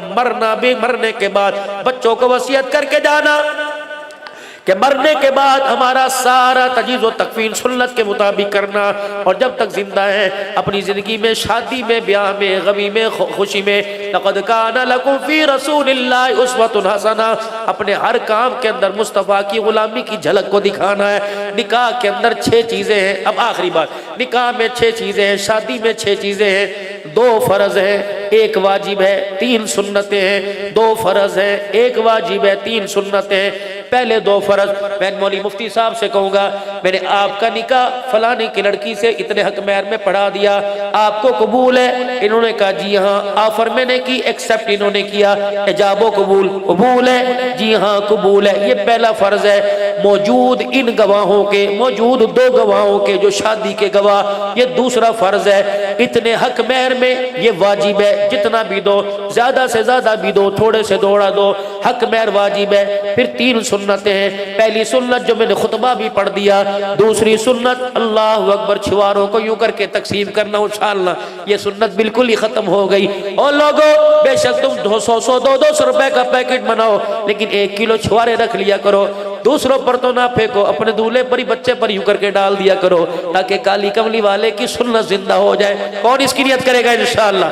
मरने के बाद बच्चों को वसीयत करके जाना कि मरने के बाद हमारा सारा तजीज़ व तकफीन सुन्नत के मुताबिक करना, और जब तक जिंदा है अपनी ज़िंदगी में, शादी में, ब्याह में, गमी में, खुशी में, लक़द काना लकुम फ़ी रसूलिल्लाहि उस्वतुन हसना, अपने हर काम के अंदर मुस्तफ़ा की ग़ुलामी की झलक को दिखाना है। निकाह के अंदर 6 चीज़ें हैं। अब आखिरी बात, निकाह में 6 चीज़ें हैं, शादी में 6 चीज़ें हैं। 2 फ़र्ज़ हैं, 1 वाजिब है, 3 सुन्नतें हैं। 2 फ़र्ज़ है, 1 वाजिब है, 3 सुन्नतें। पहले 2 फ़र्ज मैं मौली मुफ्ती साहब से कहूँगा, मैंने आपका निकाह फलाने की लड़की से इतने हक महर में पढ़ा दिया, आपको कबूल है? इन्होंने कहा जी हाँ। ऑफर मैंने की, एक्सेप्ट इन्होंने किया, इजाबो कबूल है? जी हाँ कबूल है। ये पहला फ़र्ज है। मौजूद इन गवाहों के, मौजूद 2 गवाहों के जो शादी के गवाह, ये दूसरा फ़र्ज है। इतने हक महर में ये वाजिब है, जितना भी दो, ज्यादा से ज्यादा भी दो, थोड़े से थोड़ा दो, हक महर वाजिब है। फिर 3 सुन्नतें हैं। पहली सुन्नत जो मैंने खुतबा भी पढ़ दिया, दूसरी सुन्नत अल्लाह अकबर छिवारों को यूं करके तकसीम करना, उछालना, ये सुन्नत बिल्कुल ही खत्म हो गई। और लोगों बेशक तुम 200 रुपए का पैकेट बनाओ, लेकिन 1 किलो छुआरे रख लिया करो, दूसरों पर तो ना फेंको, अपने दूल्हे पर ही, बच्चे पर यूं करके डाल दिया करो, ताकि काली कमली वाले की सुन्नत जिंदा हो जाए। कौन इसकी नियत करेगा इंशाअल्लाह?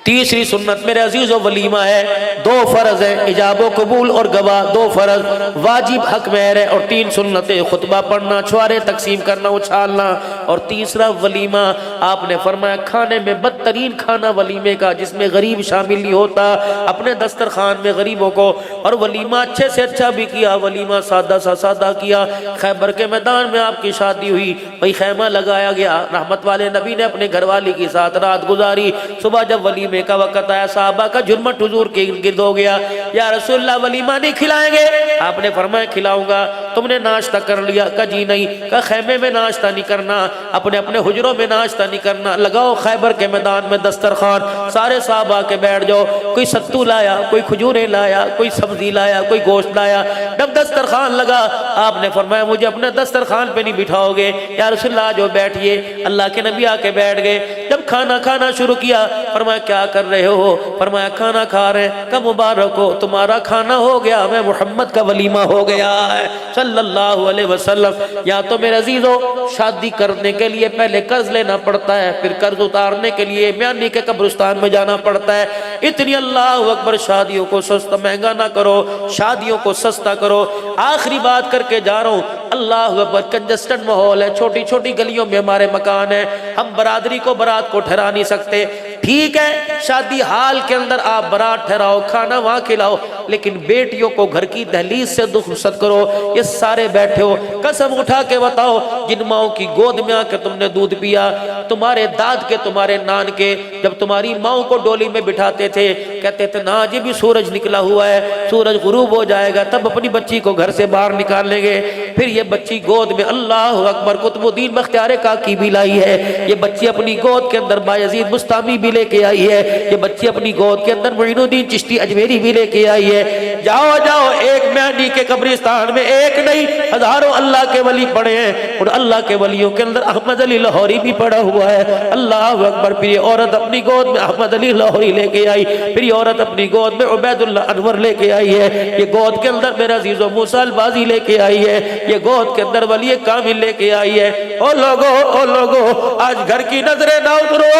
तीसरी सुन्नत मेरे अजीजों वलीमा है। 2 फ़र्ज है, इजाबो कबूल और गवाह, 2 फ़र्ज, वाजिब हक महर है, और 3 सुन्नतें, खुतबा पढ़ना, छुआरे तकसीम करना, उछालना, और तीसरा वलीमा। आपने फरमाया खाने में बदतरीन खाना वलीमे का, जिसमें गरीब शामिल नहीं होता, अपने दस्तरखान में गरीबों को, और वलीमा अच्छे से अच्छा भी किया, वलीमा सादा सा सादा किया। खैबर के मैदान में आपकी शादी हुई, वही खैमा लगाया गया, रहमत वाले नबी ने अपने घरवाली के साथ रात गुजारी। सुबह जब वलीमे का वक्त आया, साहबा का झुरमट हुजूर के गिर्द हो गया, या रसूलल्लाह वलीमा नहीं खिलाएंगे? आपने फरमाया खिलाऊंगा। तुमने नाश्ता कर लिया? कहा जी नहीं। कहा खैमे में नाश्ता नहीं करना, अपने अपने हुजरों में नाश्ता नहीं करना, लगाओ खैबर के मैदान में दस्तरखान, सारे साहबा के बैठ जाओ। कोई सत्तू लाया, कोई खजूरें लाया, कोई सब्जी लाया, कोई गोश्त लाया, जब दस्तरखान लगा आपने फरमाया मुझे अपने दस्तरखान पे नहीं बिठाओगे? या रसूलल्लाह जो बैठिए। अल्लाह के नबी आके बैठ गए। जब खाना खाना शुरू किया, फरमाया क्या कर रहे हो? फरमाया खाना खा रहे हैं। कब मुबारक हो, तुम्हारा खाना हो गया, मैं मोहम्मद का वलीमा हो गया है सल्लल्लाहु अलैहि वसल्लम। या तो मेरे अजीजों शादी करने के लिए पहले कर्ज लेना पड़ता है, फिर कर्ज उतारने के लिए म्यानी के कब्रिस्तान में जाना पड़ता है। इतनी अल्लाह अकबर शादियों को सस्ता महंगा ना करो, शादियों को सस्ता करो। आखिरी बात करके जा रहा हूँ, अल्लाह अकबर कंजस्टेड माहौल है, छोटी छोटी गलियों में हमारे मकान है, हम बरादरी को बारात को ठहरा नहीं सकते। ठीक है शादी हाल के अंदर आप बारात ठहराओ, खाना वहां खिलाओ, लेकिन बेटियों को घर की दहलीज से दुरुखसत करो। ये सारे बैठे हो, कसम उठा के बताओ जिन माओं की गोद में आके तुमने दूध पिया, तुम्हारे दाद के, तुम्हारे नान के, जब तुम्हारी माओं को डोली में बिठाते थे, कहते थे ना जी भी सूरज निकला हुआ है, सूरज गुरूब हो जाएगा तब अपनी बच्ची को घर से बाहर निकाल लेंगे। फिर ये बच्ची गोद में, अल्लाह अकबर, कुतुबुद्दीन बख्तियार काकी भी लाई है, ये बच्ची अपनी गोद के अंदर बायजीद बुस्तामी भी लेके आई है, ये बच्ची अपनी गोद के अंदर मुइनुद्दीन चिश्ती अजमेरी भी लेके आई है। जाओ जाओ, एक म्यानी के कब्रिस्तान में एक नहीं हजारों अल्लाह के वली पड़े हैं, और अल्लाह के वलियों के अंदर अहमद अली लाहौरी भी पड़ा हुआ है। अल्लाह अकबर। फिर ये औरत अपनी गोद में अहमद अली लाहौरी लेके आई, फिर ये औरत अपनी गोद में उबैदुल्लाह अनवर लेके आई है, ये गोद के अंदर मेरा अजीजों मूसा अलबाजी लेके आई है, ये गोद के अंदर वली कामिल लेके आई है। ओ लोगो आज घर की नजरें ना उतरो,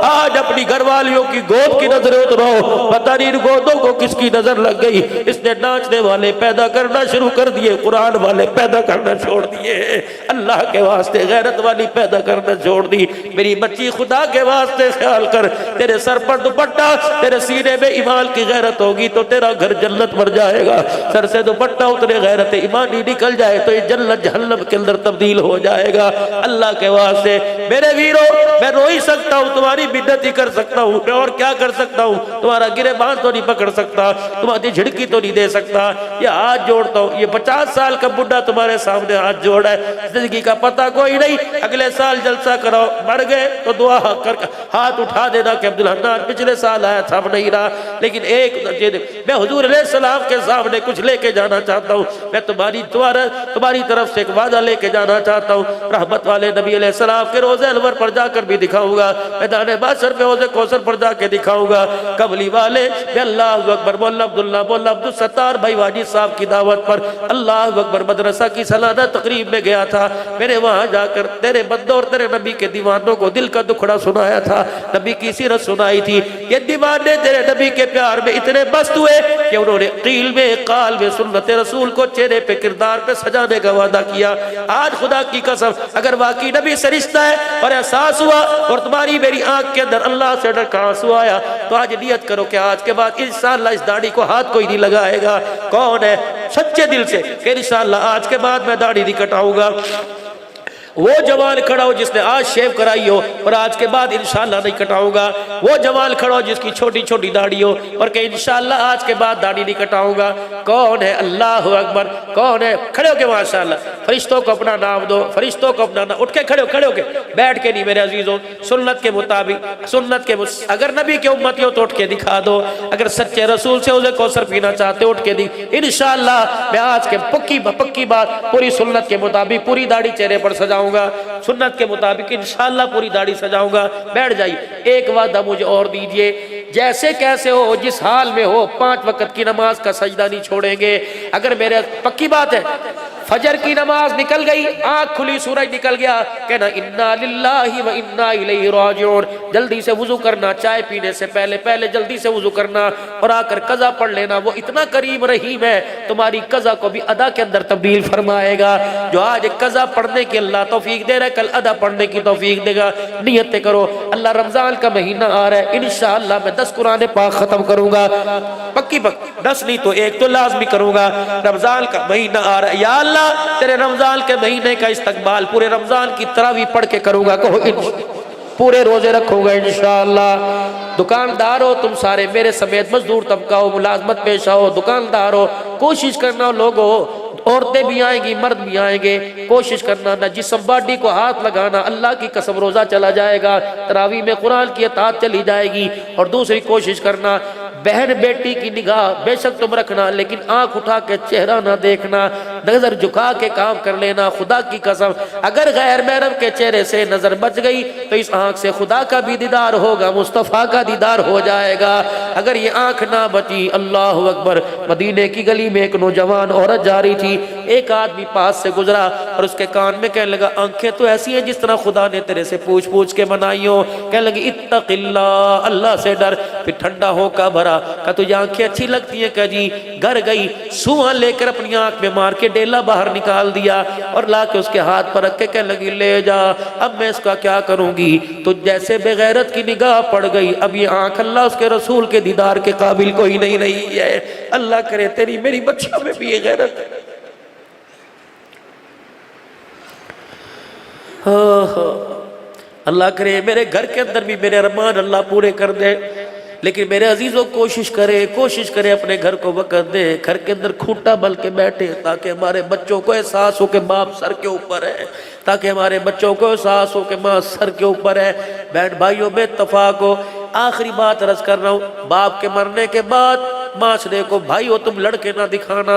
आज अपनी घरवालियों की गोद की नजरें उतरो। पता नहीं इन गोदों को किसकी नजर लग गई, इसने नाचने वाले पैदा करना शुरू कर दिए, कुरान वाले पैदा करना छोड़ दिए, अल्लाह के वास्ते गैरत वाली पैदा करना छोड़ दी। मेरी बच्ची खुदा के वास्ते ख्याल कर, तेरे सर पर दुपट्टा, तेरे सीने में ईमान की गैरत होगी तो तेरा घर जन्नत भर जाएगा। सर से दुपट्टा उतरे गैरत ईमानी निकल जाए तो ये जन्नत जहन्नम के अंदर तब्दील हो जाएगा। अल्लाह के वास्ते मेरे वीरों, मैं रो ही सकता हूँ, तुम्हारी बिद्दत ही कर सकता हूँ, मैं और क्या कर सकता हूँ। तुम्हारा गिरेबान तो नहीं पकड़ सकता, तुम्हारी झिड़की तो नहीं दे सकता। ये हाथ जोड़ता हूँ, ये 50 साल का बुढ़ा तुम्हारे सामने हाथ जोड़ा है, जिंदगी का पता कोई नहीं, अगले साल जलसा कराओ, मर गए तो दुआ कर हाथ उठा देना कि अब्दुल हन्नान पिछले साल आया था, अब नहीं रहा। लेकिन एक मैं हुजूर अलैहिस्सलाम के सामने कुछ लेके जाना चाहता हूँ, मैं तुम्हारी तरफ से एक वादा लेके जाना चाहता हूँ। रहमत वाले नबी अलैहिस्सलाम के रोज़े अनवर पर जाकर भी दिखाऊंगा, मैदान महशर पे हौज़े कौसर पर जाके दिखाऊंगा। कबली वाले अल्लाहु अकबर, मोहल्ला अब्दुल्ला, मोहल्ला अब्दुल सत्तार भाई वाजी साहब की दावत पर अल्लाहु अकबर मदरसा की सालाना तकरीब में गया था। मैंने वहां जाकर तेरे बंदों और तेरे नबी के दीवानों को दिल का दुखड़ा सुनाया था, नबी की सीरत सुनाई थी। ये दीवाने तेरे नबी के प्यार में इतने मस्त हुए कि उन्होंने कील में काल में सुन्नत रसूल को चेहरे पे किरदार पे सजाने का वादा किया। आज खुदा की कसम अगर वाकई नबी से रिश्ता है और एहसास हुआ और तुम्हारी मेरी आंख के अंदर अल्लाह से डर का आंसू आया तो आज नियत करो कि आज के बाद इंशाअल्लाह इस दाढ़ी को हाथ कोई नहीं लगाएगा। कौन है सच्चे दिल से कि इंशाअल्लाह आज के बाद मैं दाढ़ी नहीं कटाऊंगा। वो जवान खड़ा हो जिसने आज शेव कराई हो और आज के बाद इंशाअल्लाह नहीं कटाऊंगा। वो जवान खड़ा हो जिसकी छोटी छोटी दाढ़ी हो और कि इंशाअल्लाह आज के बाद दाढ़ी नहीं कटाऊंगा। कौन है? अल्लाह अकबर। कौन है? खड़े हो के माशाअल्लाह, फरिश्तों को अपना नाम दो, फरिश्तों को अपना नाम, उठ के खड़े हो के, बैठ के नहीं मेरे अजीजों, सुन्नत के मुताबिक, सुन्नत के अगर नबी के उम्मती हो तो उठ के दिखा दो, अगर सच्चे रसूल से उसे कौसर पीना चाहते हो उठ के इंशाअल्लाह मैं आज के पक्की बात पूरी सुन्नत के मुताबिक पूरी दाढ़ी चेहरे पर सजाऊंगा, सुन्नत के मुताबिक इंशाअल्लाह पूरी दाढ़ी सजाऊंगा। बैठ जाइए, एक वादा मुझे और दीजिए, जैसे कैसे हो, जिस हाल में हो, 5 वक्त की नमाज का सजदा नहीं छोड़ेंगे। अगर मेरे पक्की बात है, फजर की नमाज निकल गई, आंख खुली, सूरज निकल गया, कहना इन्ना लिल्लाहि व इन्ना इलैहि राजिऊन। जल्दी से वुजू करना, चाय पीने से पहले जल्दी से वुजू करना और आकर कज़ा पढ़ लेना। वो इतना करीम रहीम है, तुम्हारी कज़ा को भी अदा के अंदर तब्दील फरमाएगा। जो आज कज़ा पढ़ने की अल्लाह तौफीक दे रहा है, कल अदा पढ़ने की तौफीक देगा। नियत करो, अल्लाह रमजान का महीना आ रहा है, इंशाअल्लाह मैं 10 कुरान पाक खत्म करूंगा, पक्की 10 नहीं तो 1 तो लाजमी करूंगा। रमजान का महीना आ रहा है, या अल्लाह तेरे रमजान के महीने का इस्तकबाल पूरे रमजान की तरावी पढ़ के करूंगा। कहो पूरे रोजे रखूंगा इंशाअल्लाह। दुकानदार हो तुम सारे मेरे समेत, मजदूर तबका हो, मुलाजमत पेशा हो, दुकानदार हो, कोशिश करना लोगो, औरतें भी आएंगी मर्द भी आएंगे, कोशिश करना ना जिस्म बॉडी को हाथ लगाना, अल्लाह की कसम रोजा चला जाएगा, तरावी में कुरान की अतात चली जाएगी। और दूसरी कोशिश करना, बहन बेटी की निगाह बेशक तुम रखना, लेकिन आंख उठा के चेहरा ना देखना, नजर झुका के काम कर लेना। खुदा की कसम अगर गैर महरम के चेहरे से नजर बच गई तो इस आंख से खुदा का भी दीदार होगा, मुस्तफ़ा का दीदार हो जाएगा। अगर ये आंख ना बची, अल्लाह अकबर। मदीने की गली में एक नौजवान औरत जा रही थी, एक आदमी पास से गुजरा और उसके कान में कहने लगा, आंखें तो ऐसी हैं जिस तरह खुदा ने तेरे से पूछ पूछ के बनाई हो। कहने लगी इत्तक़िल्लाह, अल्लाह से डर। फिर ठंडा होका भरा का तुझे आंखें अच्छी लगती हैं? कहा जी। घर गई, सुआ लेकर अपनी आंख में मार के डेला बाहर निकाल दिया और ला के उसके हाथ पर रख के कहने लगी ले जा, अब मैं इसका क्या करूंगी? तो जैसे बेगैरत की निगाह पड़ गई, अब ये आंख अल्लाह उसके रसूल के दीदार के काबिल कोई नहीं रही है। अल्लाह करे तेरी मेरी बच्चियों में भी ये गैरत है। अल्लाह करे मेरे घर के अंदर भी मेरे अरमान अल्लाह पूरे कर दे। लेकिन मेरे अजीजों कोशिश करे अपने घर को वक़्त दे, घर के अंदर खूंटा बल के बैठे, ताकि हमारे बच्चों को एहसास हो कि बाप सर के ऊपर है, ताकि हमारे बच्चों को एहसास हो कि माँ सर के ऊपर है। बहन भाइयों में इत्तफाक हो। आखिरी बात अर्ज कर रहा हूँ, बाप के मरने के बाद माशरे को, भाई हो तुम लड़के ना दिखाना।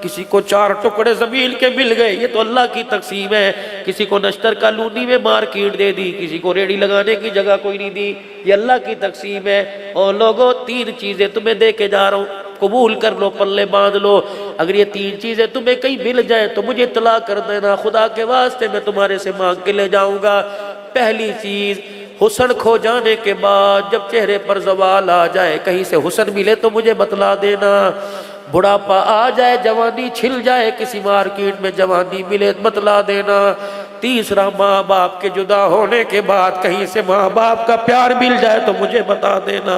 किसी को 4 टुकड़े जमीन के मिल गए, ये तो अल्लाह की तकसीम है। किसी को नश्तर कॉलोनी में मार्केट दे दी, किसी को रेडी लगाने की जगह कोई नहीं दी, ये अल्लाह की तकसीम है। और लोगों 3 चीजें तुम्हें दे के जा रहा हूँ, कबूल कर लो, पल्ले बांध लो। अगर ये 3 चीजें तुम्हें कहीं मिल जाए तो मुझे इत्तला कर देना, खुदा के वास्ते मैं तुम्हारे से मांग के ले जाऊंगा। पहली चीज, हुस्न खो जाने के बाद जब चेहरे पर जवाल आ जाए, कहीं से हुस्न मिले तो मुझे बतला देना। बुढ़ापा आ जाए, जवानी छिल जाए, किसी मार्केट में जवानी मिले बतला देना। तीसरा, माँ बाप के जुदा होने के बाद कहीं से माँ बाप का प्यार मिल जाए तो मुझे बता देना।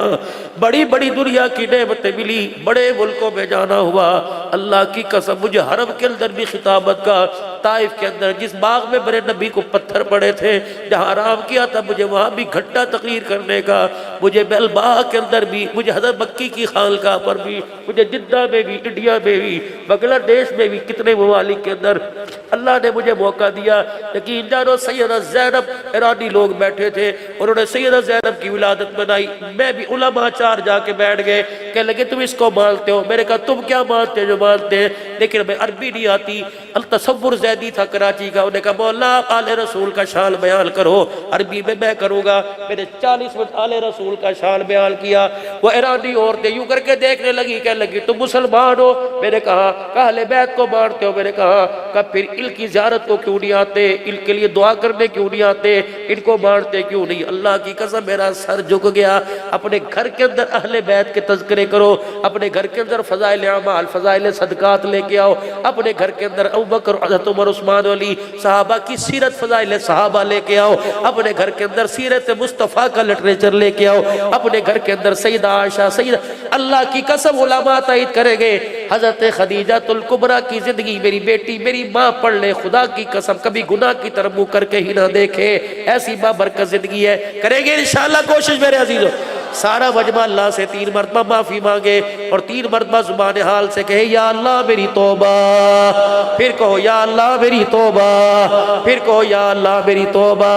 बड़ी बड़ी दुनिया की नेमतें मिली, बड़े मुल्कों में जाना हुआ, अल्लाह की कसम मुझे हरम के अंदर भी खिताबत का, ताइफ के अंदर जिस बाग में मेरे नबी को पत्थर पड़े थे, जहाँ आराम किया था, मुझे वहाँ भी घंटा तकरीर करने का, मुझे बेलबाग के अंदर भी, मुझे हज़रत मक्की की खानका पर भी, मुझे जिद्दा में भी, इंडिया में भी, बांग्लादेश में भी, कितने ममालिक के अंदर अल्लाह ने मुझे मौका दिया। यकीन जानो सैयदा ज़ैनब ईरानी लोग बैठे थे, उन्होंने सैयदा ज़ैनब की विलादत बनाई। मैं भी उलमा चार जाके बैठ गए, कह लगे तुम इसको मानते हो? मैंने कहा तुम क्या मानते हो जो मानते हैं, लेकिन मैं अरबी नहीं आती। अल तसव्वुर ज़ैदी था कराची का, उन्होंने कहा मौला आले रसूल का शान बयान करो, अरबी में मैं करूँगा। मैंने 40 मिनट आले रसूल का शान बयान किया। वो ईरानी औरतें यूँ करके देखने लगी, कह लगी तुम मुसलमान हो? मैंने कहा अहले बैत को मानते हो? मैंने कहा फिर इनकी ज़ियारत को क्यों नहीं आते, इनके लिए दुआ करने क्यों नहीं आते, इनको मानते क्यों नहीं? अल्लाह की कसम मेरा सर झुक गया। अपने घर के अंदर अहले बैत के तज़किरे करो, अपने घर के अंदर फ़ज़ाइल अमाल, फ़ज़ाइल सदक़ात लेके आओ, अपने घर के अंदर अबू बकर, हज़रत उमर, उस्मान अली सहाबा की सीरत, फ़ज़ाइल सहाबा लेके आओ, अपने घर के अंदर सीरत मुस्तफ़ा का लिटरेचर लेके आओ, अपने घर के अंदर सैयदा आयशा, सैयदा, अल्लाह की कसम उलमा तायद करेंगे, हज़रत खदीजा तुल कुबरा की ज़िंदगी मेरी बेटी, मेरी माँ पढ़ ले, खुदा की कसम कभी गुनाह की तरफ मुँह करके ही ना देखे, ऐसी बाबरकत जिंदगी है। करेंगे इंशाअल्लाह कोशिश मेरे अजीजों। सारा मजमा अल्लाह से 3 मरतबा माफी मांगे और 3 मरतबा जुबान हाल से कहे या अल्लाह मेरी तौबा, फिर कहो या अल्लाह मेरी तौबा, फिर कहो या अल्लाह मेरी तौबा।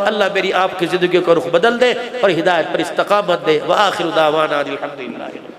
अल्लाह मेरी आपकी जिंदगी को रुख बदल दे और हिदायत पर इस्तकामत दे। व आखिर दावाना अल्हम्दुलिल्लाह।